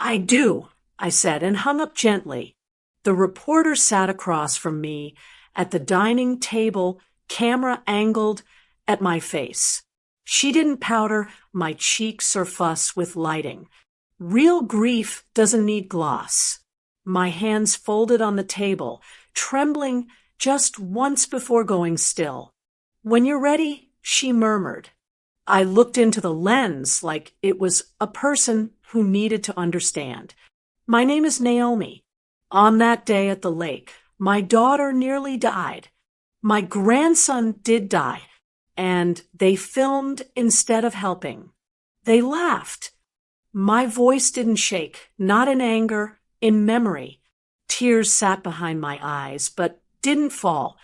"I do," I said, and hung up gently. The reporter sat across from me at the dining table, camera angled at my face. She didn't powder my cheeks or fuss with lighting. Real grief doesn't need gloss. My hands folded on the table, trembling just once before going still. "When you're ready," she murmured. I looked into the lens like it was a person who needed to understand. "My name is Naomi. On that day at the lake, my daughter nearly died. My grandson did die, and they filmed instead of helping. They laughed. My voice didn't shake, not in anger, in memory. Tears sat behind my eyes, but didn't fall.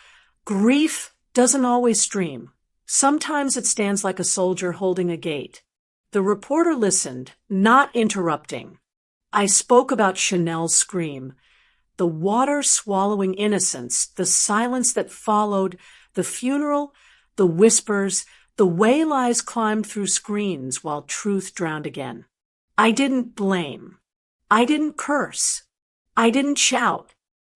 Grief doesn't always stream. Sometimes it stands like a soldier holding a gate." The reporter listened, not interrupting. I spoke about Chanel's scream, the water swallowing innocence, the silence that followed, the funeral, the whispers, the way lies climbed through screens while truth drowned again. I didn't blame. I didn't curse. I didn't shout.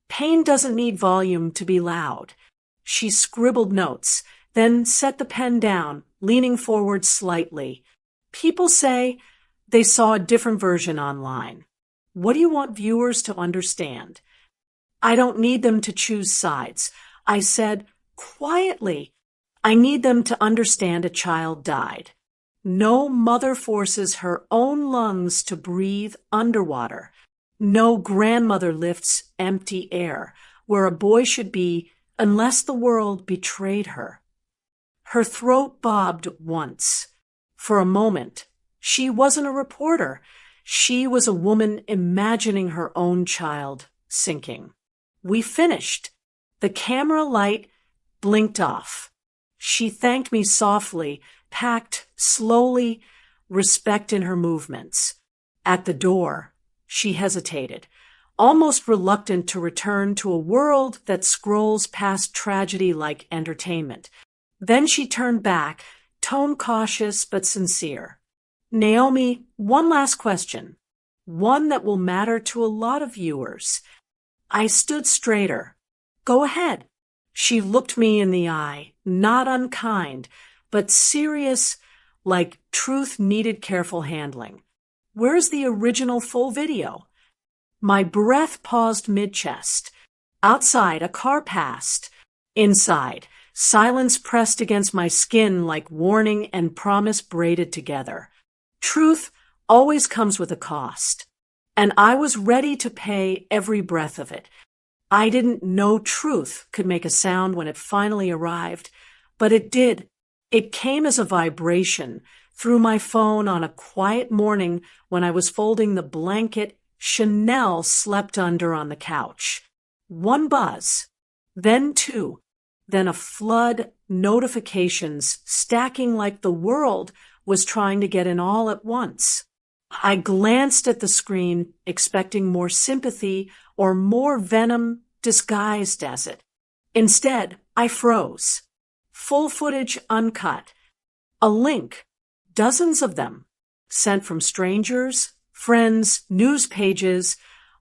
Pain doesn't need volume to be loud. She scribbled notes, then set the pen down, leaning forward slightly. "People say they saw a different version online. What do you want viewers to understand?" "I don't need them to choose sides," I said quietly. "I need them to understand a child died. No mother forces her own lungs to breathe underwater. No grandmother lifts empty air where a boy should be unless the world betrayed her." Her throat bobbed once. For a moment, she wasn't a reporter. She was a woman imagining her own child sinking. We finished. The camera light blinked off. She thanked me softly, packed slowly, respect in her movements. At the door, she hesitated, almost reluctant to return to a world that scrolls past tragedy like entertainment. Then she turned back, tone cautious but sincere. "Naomi, one last question. One that will matter to a lot of viewers." I stood straighter. "Go ahead." She looked me in the eye, not unkind, but serious, like truth needed careful handling. "Where's the original full video?" My breath paused mid-chest. Outside, a car passed. Inside, silence pressed against my skin like warning and promise braided together. Truth always comes with a cost, and I was ready to pay every breath of it. I didn't know truth could make a sound when it finally arrived, but it did. It came as a vibration through my phone on a quiet morning when I was folding the blanket Chanel slept under on the couch. One buzz, then two, then a flood, notifications stacking like the world was trying to get in all at once. I glanced at the screen, expecting more sympathy or more venom disguised as it. Instead, I froze. Full footage uncut. A link, dozens of them, sent from strangers, friends, news pages,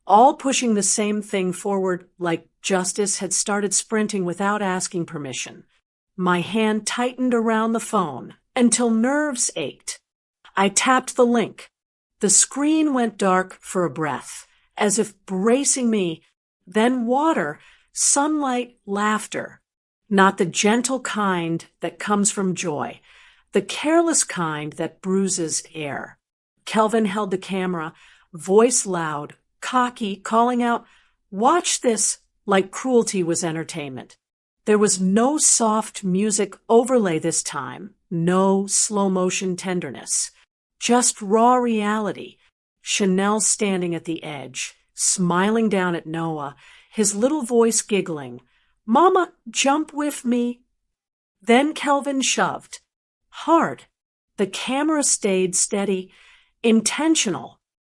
all pushing the same thing forward like justice had started sprinting without asking permission. My hand tightened around the phone until nerves ached. I tapped the link. The screen went dark for a breath, as if bracing me, then water, sunlight, laughter. Not the gentle kind that comes from joy, the careless kind that bruises air. Kelvin held the camera, voice loud, cocky, calling out, "Watch this," like cruelty was entertainment. There was no soft music overlay this time, no slow-motion tenderness. Just raw reality. Chanel standing at the edge, smiling down at Noah, his little voice giggling, "Mama, jump with me." Then Kelvin shoved. Hard. The camera stayed steady, intentional.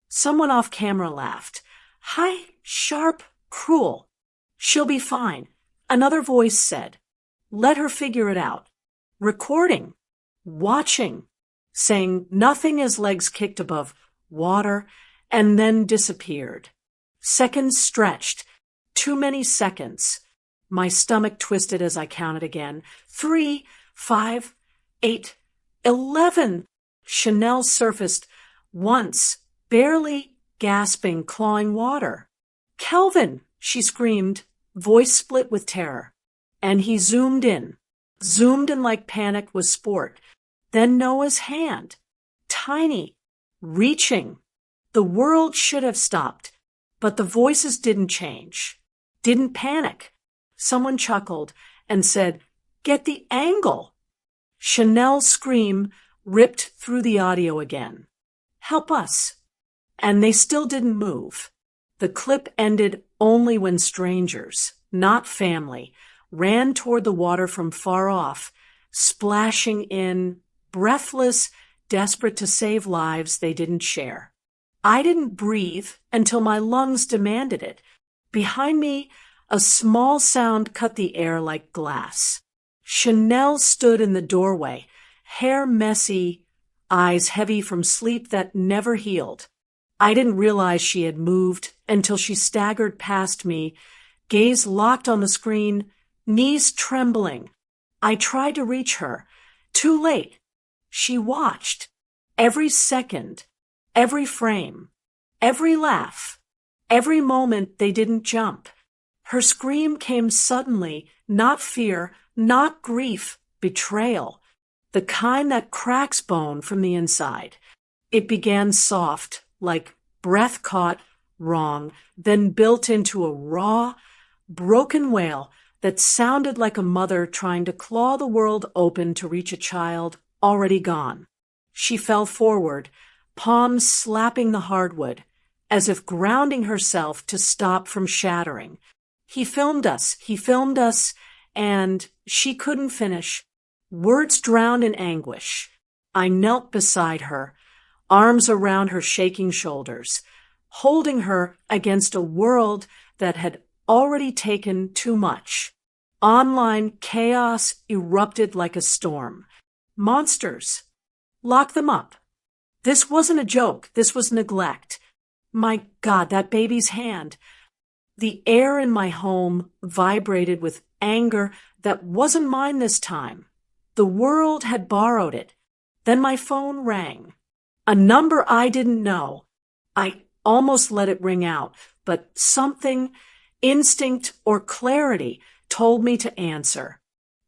Someone off camera laughed. "Hi, sharp, cruel. She'll be fine." Another voice said, "Let her figure it out." Recording. Watching. Saying nothing as legs kicked above water and then disappeared. Seconds stretched. Too many seconds. My stomach twisted as I counted again. 3, 5, 8, 11. Chanel surfaced once, barely, gasping, clawing water. "Kelvin!" she screamed, voice split with terror. And he zoomed in like panic was sport. Then Noah's hand. Tiny. Reaching. The world should have stopped, but the voices didn't change. Didn't panic. Someone chuckled and said, "Get the angle." Chanel's scream ripped through the audio again. "Help us." And they still didn't move. The clip ended only when strangers, not family, ran toward the water from far off, splashing in, breathless, desperate to save lives they didn't share. I didn't breathe until my lungs demanded it. Behind me, a small sound cut the air like glass. Chanel stood in the doorway, hair messy, eyes heavy from sleep that never healed. I didn't realize she had moved until she staggered past me, gaze locked on the screen, knees trembling. I tried to reach her. Too late. She watched. Every second, every frame, every laugh, every moment they didn't jump. Her scream came suddenly, not fear, not grief, betrayal, the kind that cracks bone from the inside. It began soft, like breath caught wrong, then built into a raw, broken wail that sounded like a mother trying to claw the world open to reach a child already gone. She fell forward, palms slapping the hardwood, as if grounding herself to stop from shattering. He filmed us, and she couldn't finish. Words drowned in anguish. I knelt beside her, arms around her shaking shoulders, holding her against a world that had already taken too much. Online chaos erupted like a storm. Monsters. Lock them up. This wasn't a joke. This was neglect. My God, that baby's hand. The air in my home vibrated with anger that wasn't mine this time. The world had borrowed it. Then my phone rang. A number I didn't know. I almost let it ring out, but something, instinct or clarity, told me to answer.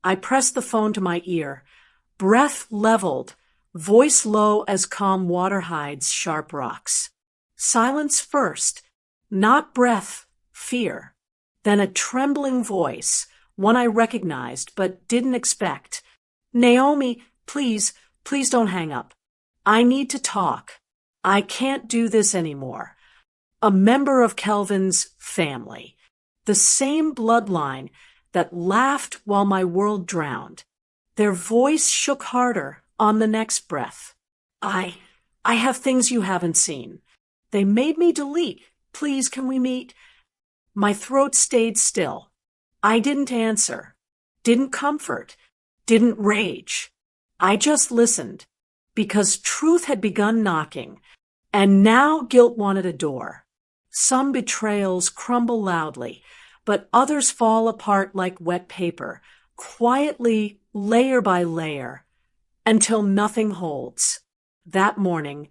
I pressed the phone to my ear. Breath leveled, voice low as calm water hides sharp rocks. Silence first, not breath, fear. Then a trembling voice, one I recognized but didn't expect. "Naomi, please don't hang up. I need to talk. I can't do this anymore." A member of Kelvin's family. The same bloodline that laughed while my world drowned. Their voice shook harder on the next breath. I have things you haven't seen. They made me delete. Please, can we meet?" My throat stayed still. I didn't answer, didn't comfort, didn't rage. I just listened, because truth had begun knocking, and now guilt wanted a door. Some betrayals crumble loudly, but others fall apart like wet paper, quietly, layer by layer, until nothing holds. That morning,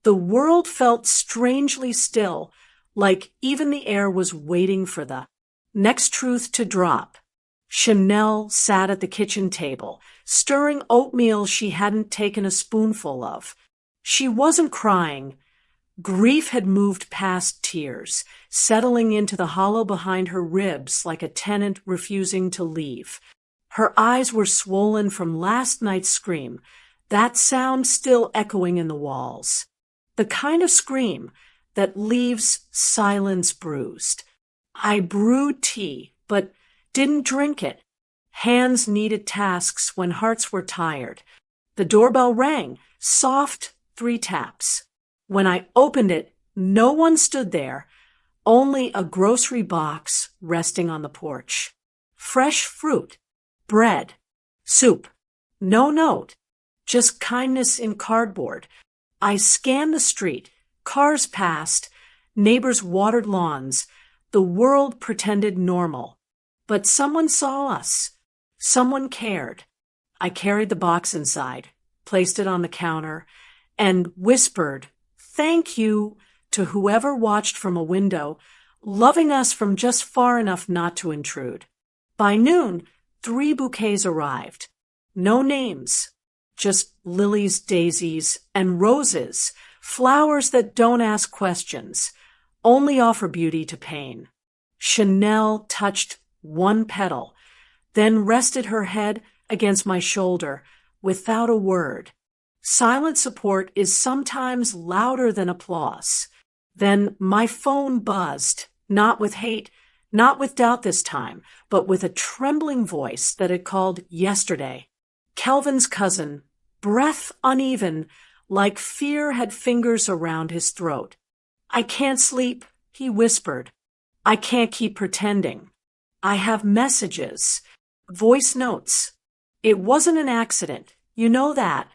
the world felt strangely still, like even the air was waiting for the next truth to drop. Chanel sat at the kitchen table, stirring oatmeal she hadn't taken a spoonful of. She wasn't crying. Grief had moved past tears, settling into the hollow behind her ribs like a tenant refusing to leave. Her eyes were swollen from last night's scream, that sound still echoing in the walls. The kind of scream that leaves silence bruised. I brewed tea, but didn't drink it. Hands needed tasks when hearts were tired. The doorbell rang, soft 3 taps. When I opened it, no one stood there, only a grocery box resting on the porch. Fresh fruit, bread, soup. No note, just kindness in cardboard. I scanned the street. Cars passed. Neighbors watered lawns. The world pretended normal. But someone saw us. Someone cared. I carried the box inside, placed it on the counter, and whispered, "Thank you," to whoever watched from a window, loving us from just far enough not to intrude. By noon, 3 bouquets arrived. No names, just lilies, daisies, and roses, flowers that don't ask questions, only offer beauty to pain. Chanel touched 1 petal, then rested her head against my shoulder without a word. Silent support is sometimes louder than applause. Then my phone buzzed, not with hate, not with doubt this time, but with a trembling voice that had called yesterday. Kelvin's cousin, breath uneven, like fear had fingers around his throat. "I can't sleep," he whispered. "I can't keep pretending. I have messages, voice notes. It wasn't an accident. You know that.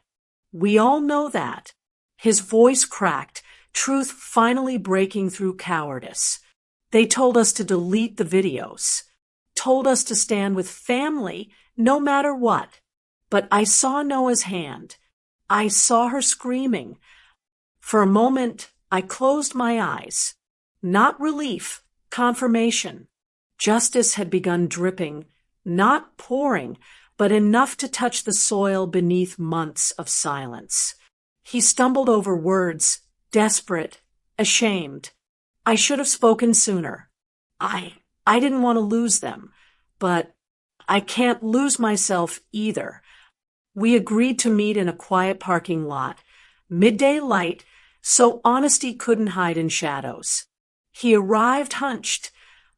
We all know that." His voice cracked, truth finally breaking through cowardice. "They told us to delete the videos, told us to stand with family no matter what. But I saw Noah's hand. I saw her screaming. For a moment, I closed my eyes. Not relief, confirmation. Justice had begun dripping, not pouring, but enough to touch the soil beneath months of silence. He stumbled over words, desperate, ashamed. I should have spoken sooner. I didn't want to lose them, but I can't lose myself either. We agreed to meet in a quiet parking lot, midday light, so honesty couldn't hide in shadows. He arrived hunched,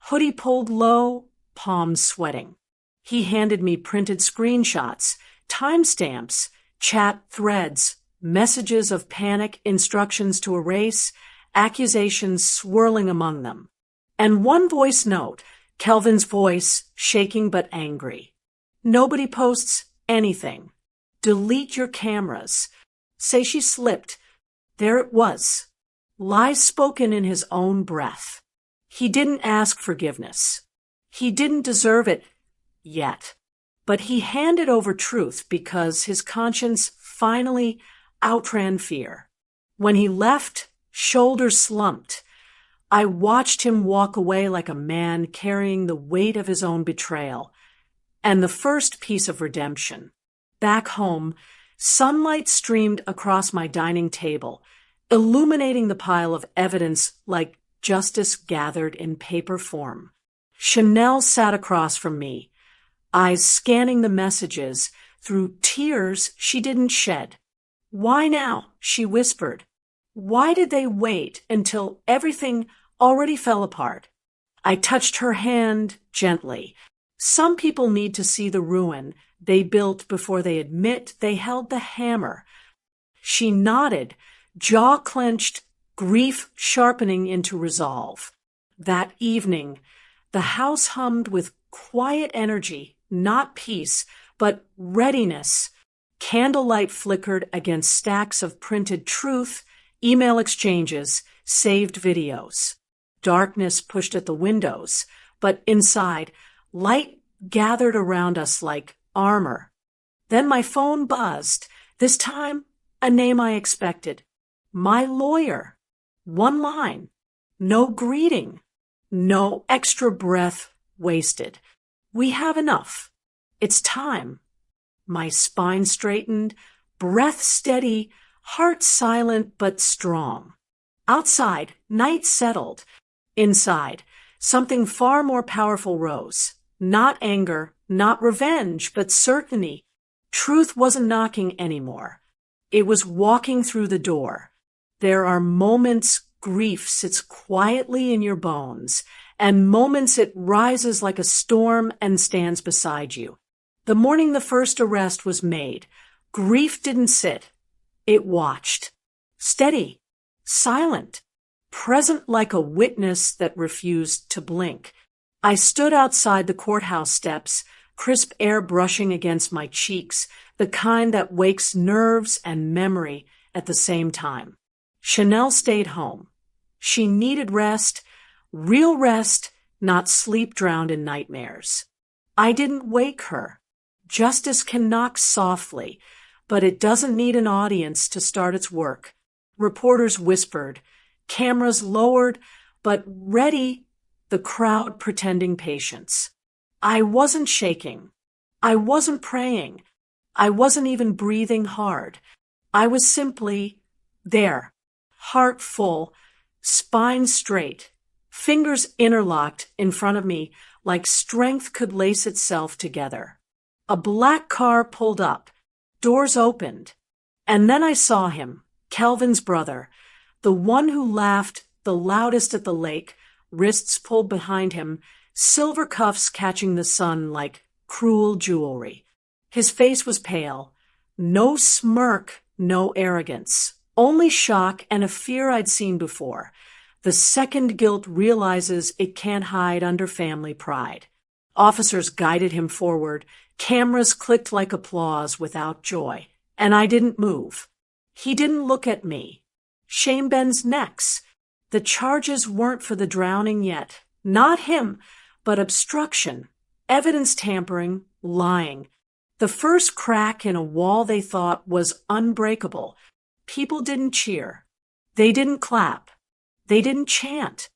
hoodie pulled low, palms sweating. He handed me printed screenshots, timestamps, chat threads, messages of panic, instructions to erase, accusations swirling among them. And one voice note, Kelvin's voice, shaking but angry. "Nobody posts anything. Delete your cameras." Say she slipped. There it was. Lies spoken in his own breath. He didn't ask forgiveness. He didn't deserve it yet. But he handed over truth because his conscience finally outran fear. When he left, shoulders slumped. I watched him walk away like a man carrying the weight of his own betrayal. And the first piece of redemption. Back home, sunlight streamed across my dining table, illuminating the pile of evidence like justice gathered in paper form. Chanel sat across from me, eyes scanning the messages through tears she didn't shed. "Why now?" she whispered. "Why did they wait until everything already fell apart?" I touched her hand gently. Some people need to see the ruin they built before they admit they held the hammer. She nodded, jaw clenched, grief sharpening into resolve. That evening, the house hummed with quiet energy, not peace, but readiness. Candlelight flickered against stacks of printed truth, email exchanges, saved videos. Darkness pushed at the windows, but inside, light gathered around us like armor. Then my phone buzzed, this time a name I expected. My lawyer. One line. No greeting. No extra breath wasted. We have enough. It's time. My spine straightened, breath steady, heart silent but strong. Outside, night settled. Inside, something far more powerful rose. Not anger, not revenge, but certainty. Truth wasn't knocking anymore. It was walking through the door. There are moments grief sits quietly in your bones, and moments it rises like a storm and stands beside you. The morning the first arrest was made, grief didn't sit. It watched. Steady, silent, present like a witness that refused to blink. I stood outside the courthouse steps, crisp air brushing against my cheeks, the kind that wakes nerves and memory at the same time. Chanel stayed home. She needed rest, real rest, not sleep drowned in nightmares. I didn't wake her. Justice can knock softly, but it doesn't need an audience to start its work. Reporters whispered, cameras lowered, but ready, the crowd pretending patience. I wasn't shaking. I wasn't praying. I wasn't even breathing hard. I was simply there, heart full, spine straight, fingers interlocked in front of me like strength could lace itself together. A black car pulled up, doors opened, and then I saw him, Kelvin's brother, the one who laughed the loudest at the lake, wrists pulled behind him, silver cuffs catching the sun like cruel jewelry. His face was pale. No smirk, no arrogance. Only shock and a fear I'd seen before. The second guilt realizes it can't hide under family pride. Officers guided him forward. Cameras clicked like applause without joy. And I didn't move. He didn't look at me. Shame bends necks. The charges weren't for the drowning yet. Not him, but obstruction, evidence tampering, lying. The first crack in a wall they thought was unbreakable. People didn't cheer. They didn't clap. They didn't chant.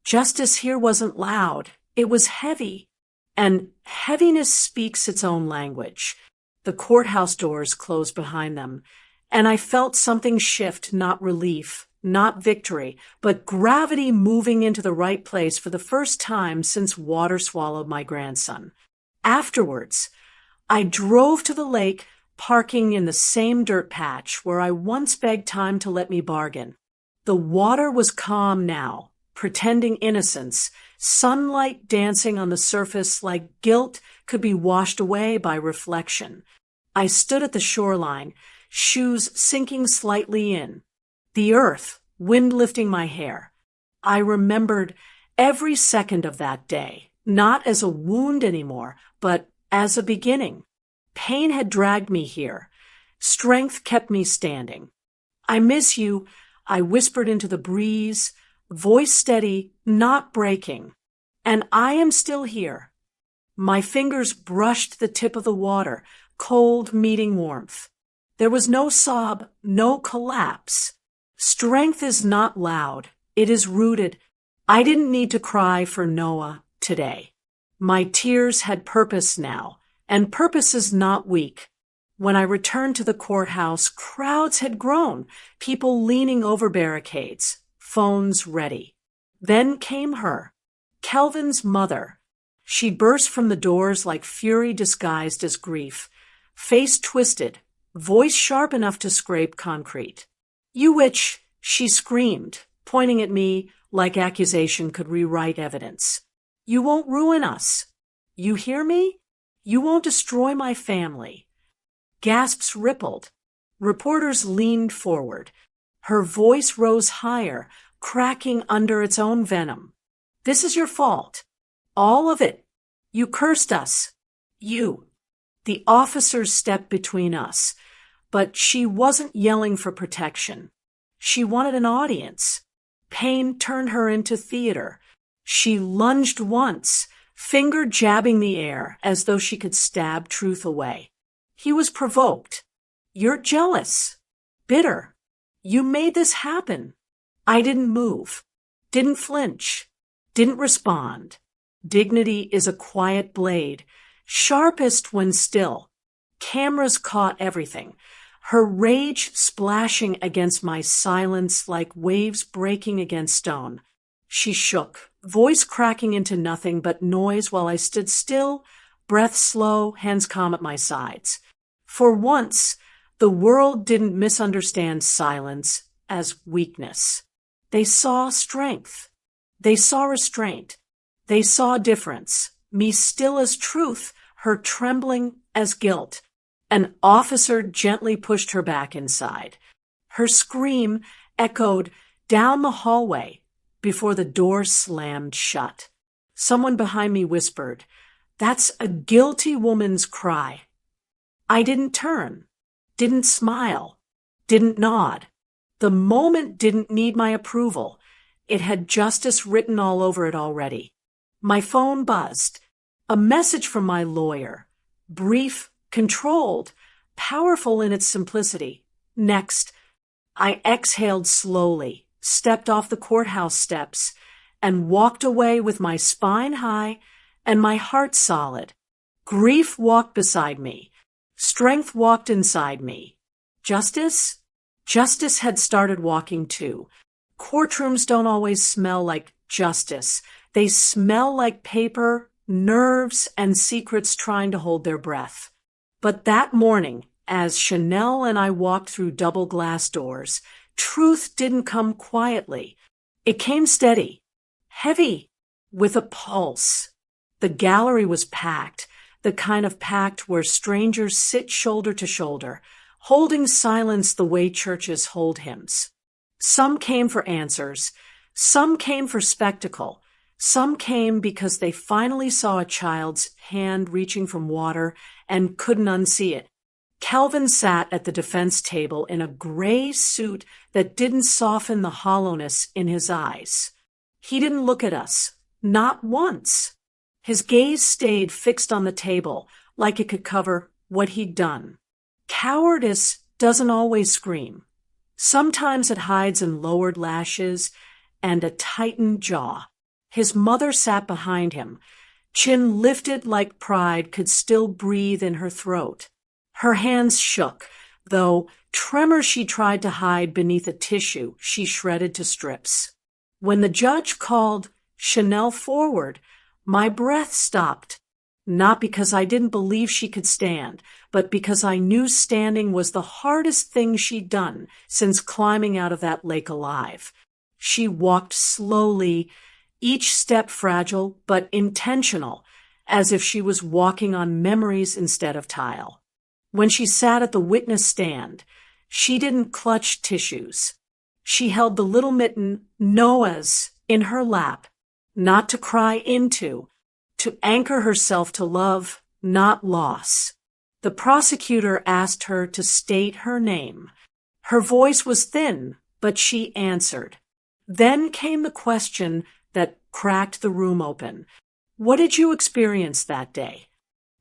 Justice here wasn't loud. It was heavy. And heaviness speaks its own language. The courthouse doors closed behind them, and I felt something shift, not relief, not victory, but gravity moving into the right place for the first time since water swallowed my grandson. Afterwards, I drove to the lake, parking in the same dirt patch where I once begged time to let me bargain. The water was calm now, pretending innocence, sunlight dancing on the surface like guilt could be washed away by reflection. I stood at the shoreline, shoes sinking slightly in. The earth, wind lifting my hair. I remembered every second of that day, not as a wound anymore, but as a beginning. Pain had dragged me here. Strength kept me standing. I miss you, I whispered into the breeze, voice steady, not breaking. And I am still here. My fingers brushed the tip of the water, cold meeting warmth. There was no sob, no collapse. Strength is not loud. It is rooted. I didn't need to cry for Noah today. My tears had purpose now, and purpose is not weak. When I returned to the courthouse, crowds had grown, people leaning over barricades, phones ready. Then came her, Kelvin's mother. She burst from the doors like fury disguised as grief, face twisted, voice sharp enough to scrape concrete. "You witch," she screamed, pointing at me like accusation could rewrite evidence. "You won't ruin us. You hear me? You won't destroy my family." Gasps rippled. Reporters leaned forward. Her voice rose higher, cracking under its own venom. "This is your fault. All of it. You cursed us. You." The officers stepped between us, but she wasn't yelling for protection. She wanted an audience. Pain turned her into theater. She lunged once, finger jabbing the air as though she could stab truth away. He was provoked. "You're jealous. Bitter. You made this happen." I didn't move. Didn't flinch. Didn't respond. Dignity is a quiet blade, sharpest when still. Cameras caught everything. Her rage splashing against my silence like waves breaking against stone. She shook, voice cracking into nothing but noise while I stood still, breath slow, hands calm at my sides. For once, the world didn't misunderstand silence as weakness. They saw strength. They saw restraint. They saw difference. Me still as truth, her trembling as guilt. An officer gently pushed her back inside. Her scream echoed down the hallway before the door slammed shut. Someone behind me whispered, "That's a guilty woman's cry." I didn't turn, didn't smile, didn't nod. The moment didn't need my approval. It had justice written all over it already. My phone buzzed. A message from my lawyer. Brief, controlled, powerful in its simplicity. Next, I exhaled slowly, stepped off the courthouse steps, and walked away with my spine high and my heart solid. Grief walked beside me. Strength walked inside me. Justice? Justice had started walking too. Courtrooms don't always smell like justice. They smell like paper, nerves, and secrets trying to hold their breath. But that morning, as Chanel and I walked through double glass doors, truth didn't come quietly. It came steady, heavy, with a pulse. The gallery was packed, the kind of packed where strangers sit shoulder to shoulder, holding silence the way churches hold hymns. Some came for answers. Some came for spectacle. Some came because they finally saw a child's hand reaching from water and couldn't unsee it. Kelvin sat at the defense table in a gray suit that didn't soften the hollowness in his eyes. He didn't look at us, not once. His gaze stayed fixed on the table, like it could cover what he'd done. Cowardice doesn't always scream. Sometimes it hides in lowered lashes and a tightened jaw. His mother sat behind him, chin lifted like pride could still breathe in her throat. Her hands shook, though tremor she tried to hide beneath a tissue she shredded to strips. When the judge called Chanel forward, my breath stopped, not because I didn't believe she could stand, but because I knew standing was the hardest thing she'd done since climbing out of that lake alive. She walked slowly, each step fragile but intentional, as if she was walking on memories instead of tile. When she sat at the witness stand, she didn't clutch tissues. She held the little mitten, Noah's, in her lap, not to cry into, to anchor herself to love, not loss. The prosecutor asked her to state her name. Her voice was thin, but she answered. Then came the question that cracked the room open. What did you experience that day?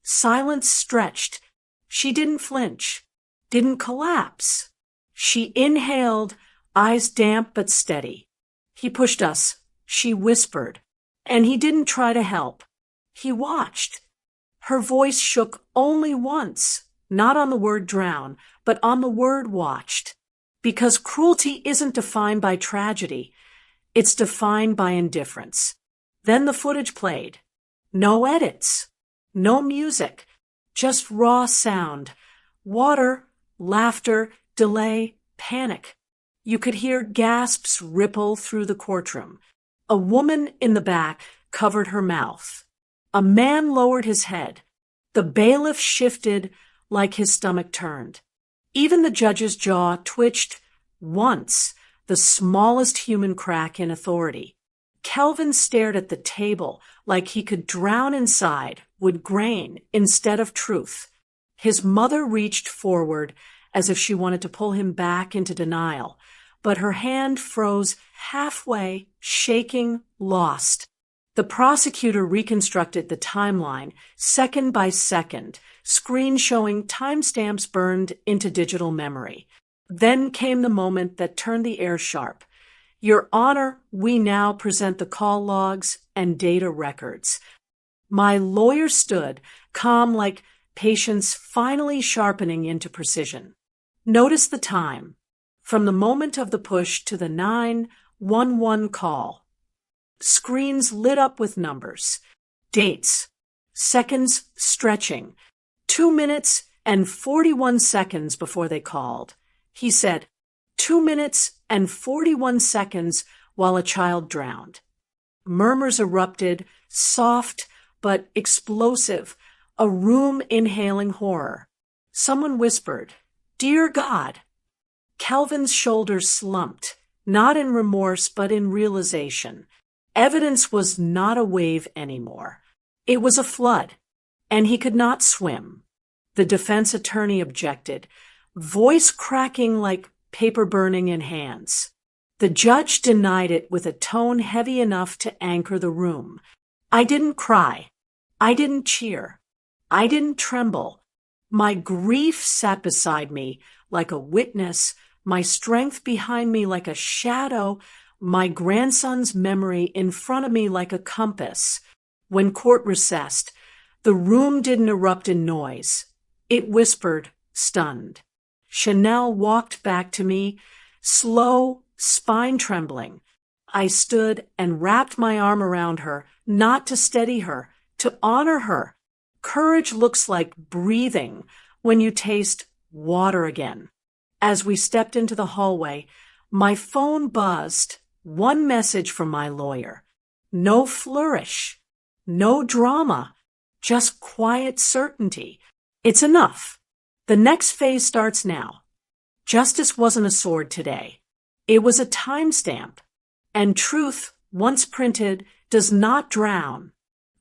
Silence stretched. She didn't flinch, didn't collapse. She inhaled, eyes damp but steady. He pushed us. She whispered. And he didn't try to help. He watched. Her voice shook only once, not on the word drown, but on the word watched. Because cruelty isn't defined by tragedy. It's defined by indifference. Then the footage played. No edits. No music. Just raw sound. Water, laughter, delay, panic. You could hear gasps ripple through the courtroom. A woman in the back covered her mouth. A man lowered his head. The bailiff shifted like his stomach turned. Even the judge's jaw twitched once, the smallest human crack in authority. Kelvin stared at the table like he could drown inside with grain instead of truth. His mother reached forward as if she wanted to pull him back into denial, but her hand froze halfway, shaking, lost. The prosecutor reconstructed the timeline, second by second, screen showing timestamps burned into digital memory. Then came the moment that turned the air sharp. Your Honor, we now present the call logs and data records. My lawyer stood, calm like patience finally sharpening into precision. Notice the time. From the moment of the push to the 911 call. Screens lit up with numbers. Dates. Seconds stretching. 2 minutes and 41 seconds before they called. He said, 2 minutes and 41 seconds while a child drowned. Murmurs erupted, soft but explosive, a room inhaling horror. Someone whispered, "Dear God." Calvin's shoulders slumped, not in remorse but in realization. Evidence was not a wave anymore. It was a flood, and he could not swim. The defense attorney objected, voice cracking like paper burning in hands. The judge denied it with a tone heavy enough to anchor the room. I didn't cry. I didn't cheer. I didn't tremble. My grief sat beside me like a witness, my strength behind me like a shadow, my grandson's memory in front of me like a compass. When court recessed, the room didn't erupt in noise. It whispered, stunned. Chanel walked back to me, slow, spine trembling. I stood and wrapped my arm around her, not to steady her, to honor her. Courage looks like breathing when you taste water again. As we stepped into the hallway, my phone buzzed. One message from my lawyer. No flourish. No drama. Just quiet certainty. It's enough. The next phase starts now. Justice wasn't a sword today. It was a timestamp. And truth, once printed, does not drown.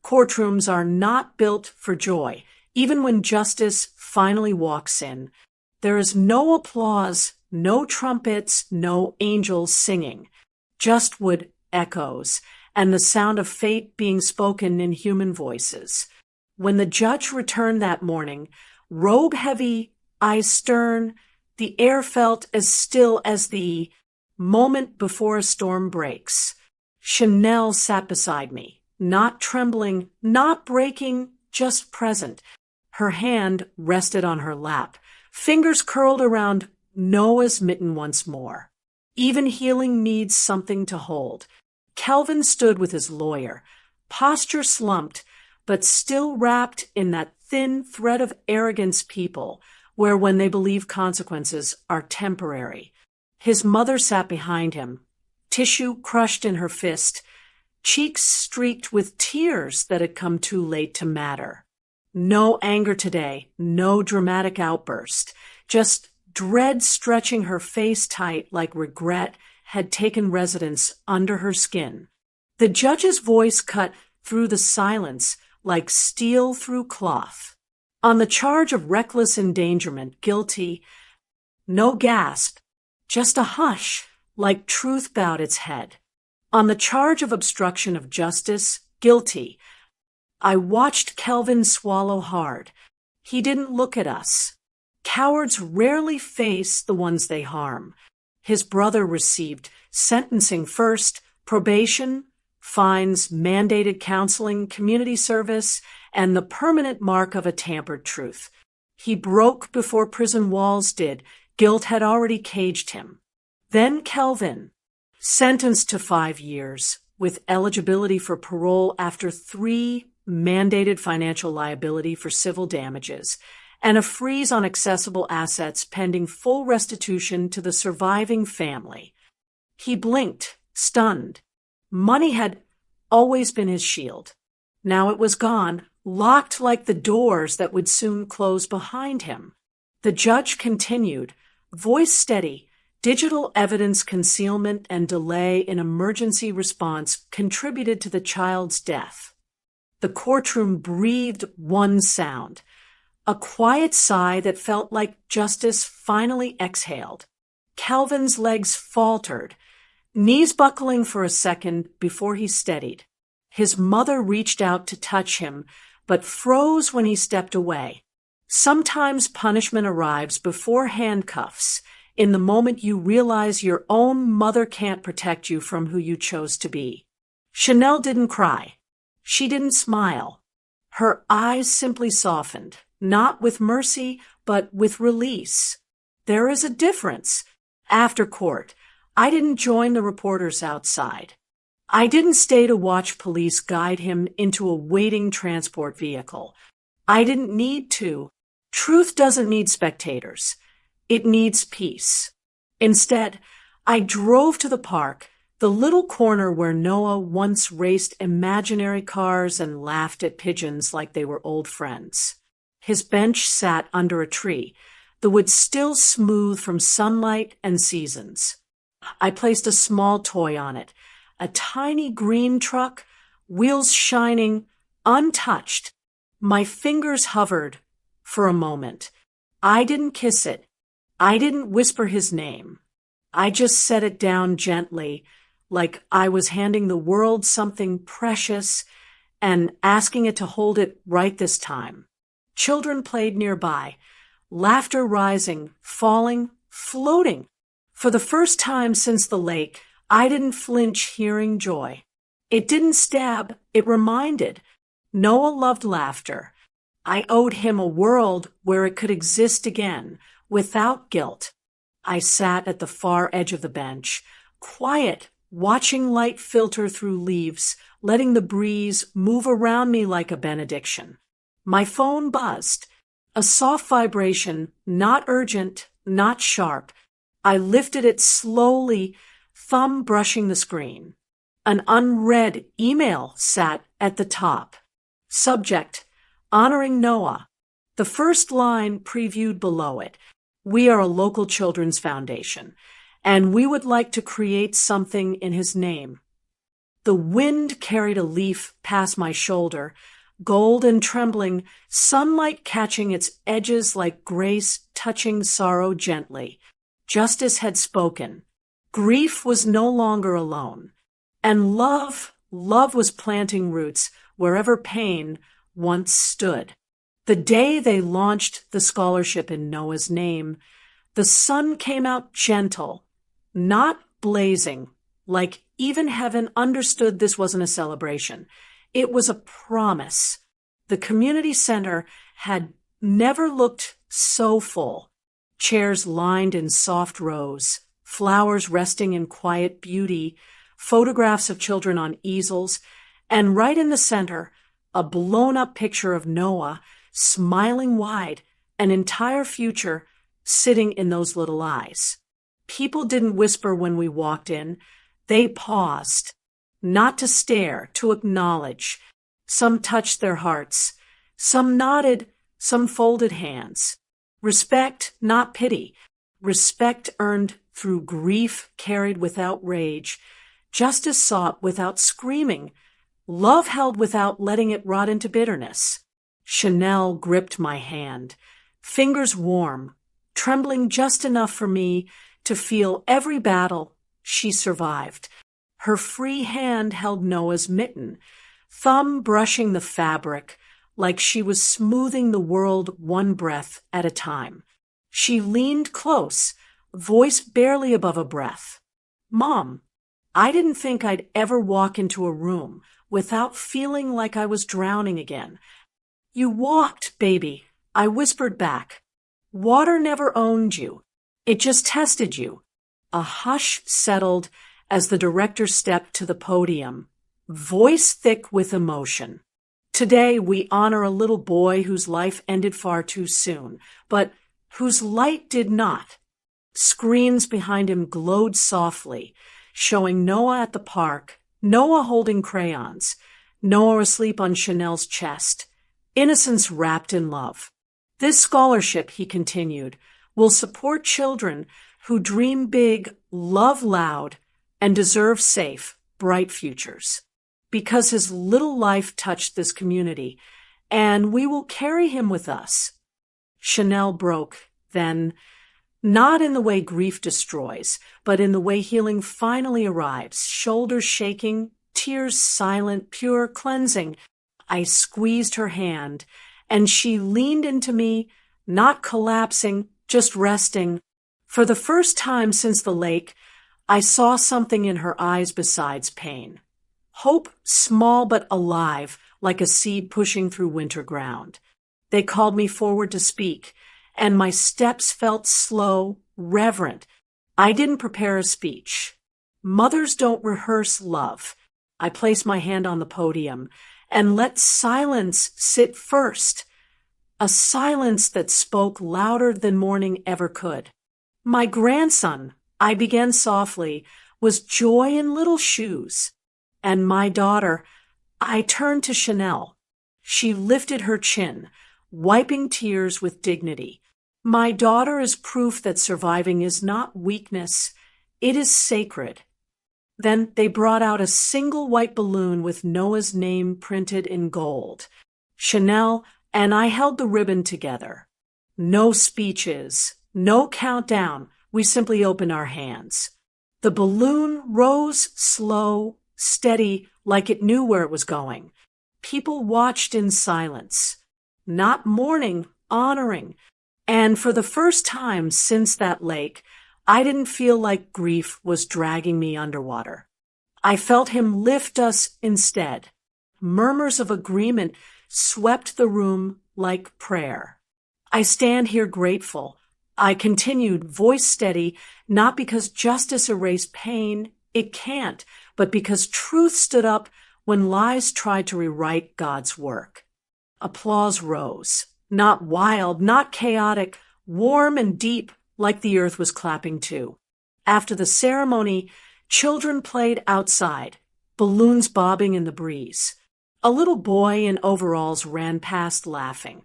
Courtrooms are not built for joy. Even when justice finally walks in, there is no applause, no trumpets, no angels singing. Just wood echoes and the sound of fate being spoken in human voices. When the judge returned that morning, robe heavy, eyes stern, the air felt as still as the moment before a storm breaks. Chanel sat beside me, not trembling, not breaking, just present. Her hand rested on her lap, fingers curled around Noah's mitten once more. Even healing needs something to hold. Calvin stood with his lawyer, posture slumped, but still wrapped in that thin thread of arrogance people wear when they believe consequences are temporary. His mother sat behind him, tissue crushed in her fist, cheeks streaked with tears that had come too late to matter. No anger today, no dramatic outburst, just dread stretching her face tight like regret had taken residence under her skin. The judge's voice cut through the silence like steel through cloth. On the charge of reckless endangerment, guilty, no gasp, just a hush like truth bowed its head. On the charge of obstruction of justice, guilty. I watched Kelvin swallow hard. He didn't look at us. Cowards rarely face the ones they harm. His brother received sentencing first, probation, fines, mandated counseling, community service, and the permanent mark of a tampered truth. He broke before prison walls did. Guilt had already caged him. Then Kelvin, sentenced to 5 years, with eligibility for parole after 3 mandated financial liability for civil damages, and a freeze on accessible assets pending full restitution to the surviving family. He blinked, stunned. Money had always been his shield. Now it was gone, locked like the doors that would soon close behind him. The judge continued, voice steady. Digital evidence concealment and delay in emergency response contributed to the child's death. The courtroom breathed one sound, a quiet sigh that felt like justice finally exhaled. Calvin's legs faltered, knees buckling for a second before he steadied. His mother reached out to touch him, but froze when he stepped away. Sometimes punishment arrives before handcuffs, in the moment you realize your own mother can't protect you from who you chose to be. Chanel didn't cry. She didn't smile. Her eyes simply softened, not with mercy, but with release. There is a difference. After court, I didn't join the reporters outside. I didn't stay to watch police guide him into a waiting transport vehicle. I didn't need to. Truth doesn't need spectators. It needs peace. Instead, I drove to the park, the little corner where Noah once raced imaginary cars and laughed at pigeons like they were old friends. His bench sat under a tree, the wood still smooth from sunlight and seasons. I placed a small toy on it, a tiny green truck, wheels shining, untouched. My fingers hovered for a moment. I didn't kiss it. I didn't whisper his name. I just set it down gently, like I was handing the world something precious and asking it to hold it right this time. Children played nearby, laughter rising, falling, floating. For the first time since the lake, I didn't flinch hearing joy. It didn't stab, it reminded. Noah loved laughter. I owed him a world where it could exist again, without guilt. I sat at the far edge of the bench, quiet, watching light filter through leaves, letting the breeze move around me like a benediction. My phone buzzed. A soft vibration, not urgent, not sharp. I lifted it slowly, thumb brushing the screen. An unread email sat at the top. Subject, honoring Noah. The first line previewed below it. We are a local children's foundation, and we would like to create something in his name. The wind carried a leaf past my shoulder, gold and trembling, sunlight catching its edges like grace touching sorrow gently. Justice had spoken. Grief was no longer alone. And love was planting roots wherever pain once stood. The day they launched the scholarship in Noah's name, the sun came out gentle, not blazing, like even heaven understood this wasn't a celebration. It was a promise. The community center had never looked so full. Chairs lined in soft rows, flowers resting in quiet beauty, photographs of children on easels, and right in the center, a blown-up picture of Noah, smiling wide, an entire future sitting in those little eyes. People didn't whisper when we walked in. They paused, not to stare, to acknowledge. Some touched their hearts. Some nodded, some folded hands. Respect, not pity. Respect earned through grief carried without rage. Justice sought without screaming. Love held without letting it rot into bitterness. Chanel gripped my hand, fingers warm, trembling just enough for me to feel every battle she survived. Her free hand held Noah's mitten, thumb brushing the fabric like she was smoothing the world one breath at a time. She leaned close, voice barely above a breath. Mom, I didn't think I'd ever walk into a room without feeling like I was drowning again. You walked, baby, I whispered back. Water never owned you. It just tested you. A hush settled as the director stepped to the podium, voice thick with emotion. Today we honor a little boy whose life ended far too soon, but whose light did not. Screens behind him glowed softly, showing Noah at the park, Noah holding crayons, Noah asleep on Chanel's chest, innocence wrapped in love. This scholarship, he continued, will support children who dream big, love loud, and deserve safe, bright futures. Because his little life touched this community, and we will carry him with us. Chanel broke, then, not in the way grief destroys, but in the way healing finally arrives, shoulders shaking, tears silent, pure, cleansing. I squeezed her hand, and she leaned into me, not collapsing, just resting. For the first time since the lake, I saw something in her eyes besides pain. Hope, small but alive, like a seed pushing through winter ground. They called me forward to speak, and my steps felt slow, reverent. I didn't prepare a speech. Mothers don't rehearse love. I placed my hand on the podium and let silence sit first, a silence that spoke louder than morning ever could. My grandson, I began softly, was joy in little shoes. And my daughter, I turned to Chanel. She lifted her chin, wiping tears with dignity. My daughter is proof that surviving is not weakness, it is sacred. Then they brought out a single white balloon with Noah's name printed in gold. Chanel and I held the ribbon together. No speeches, no countdown, we simply opened our hands. The balloon rose slow, steady, like it knew where it was going. People watched in silence, not mourning, honoring. And for the first time since that lake, I didn't feel like grief was dragging me underwater. I felt him lift us instead. Murmurs of agreement swept the room like prayer. I stand here grateful. I continued, voice steady, not because justice erased pain, it can't, but because truth stood up when lies tried to rewrite God's work. Applause rose, not wild, not chaotic, warm and deep, like the earth was clapping too. After the ceremony, children played outside, balloons bobbing in the breeze. A little boy in overalls ran past laughing.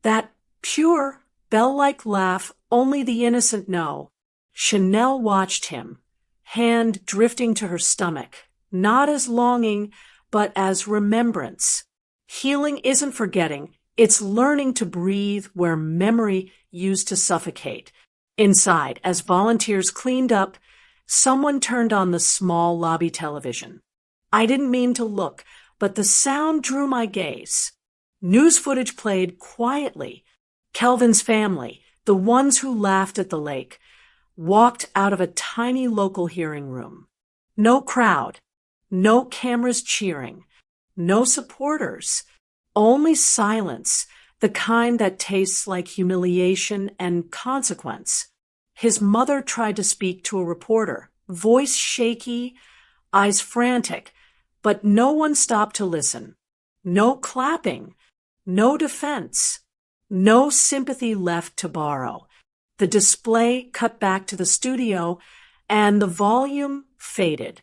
That pure, bell-like laugh only the innocent know. Chanel watched him, hand drifting to her stomach, not as longing, but as remembrance. Healing isn't forgetting, it's learning to breathe where memory used to suffocate. Inside, as volunteers cleaned up, someone turned on the small lobby television. I didn't mean to look, but the sound drew my gaze. News footage played quietly. Kelvin's family, the ones who laughed at the lake, walked out of a tiny local hearing room. No crowd, no cameras cheering, no supporters, only silence, the kind that tastes like humiliation and consequence. His mother tried to speak to a reporter, voice shaky, eyes frantic, but no one stopped to listen. No clapping, no defense, no sympathy left to borrow. The display cut back to the studio, and the volume faded.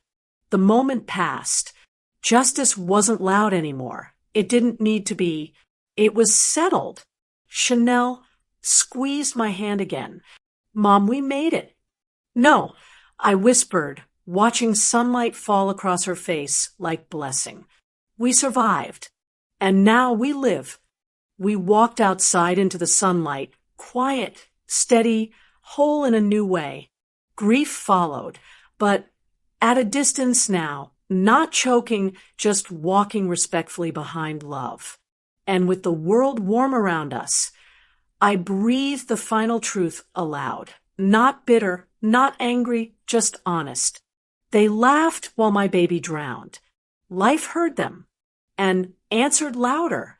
The moment passed. Justice wasn't loud anymore. It didn't need to be. It was settled. Chanel squeezed my hand again. Mom, we made it. No, I whispered, watching sunlight fall across her face like blessing. We survived. And now we live. We walked outside into the sunlight, quiet, steady, whole in a new way. Grief followed, but at a distance now, not choking, just walking respectfully behind love. And with the world warm around us, I breathed the final truth aloud. Not bitter, not angry, just honest. They laughed while my baby drowned. Life heard them and answered louder.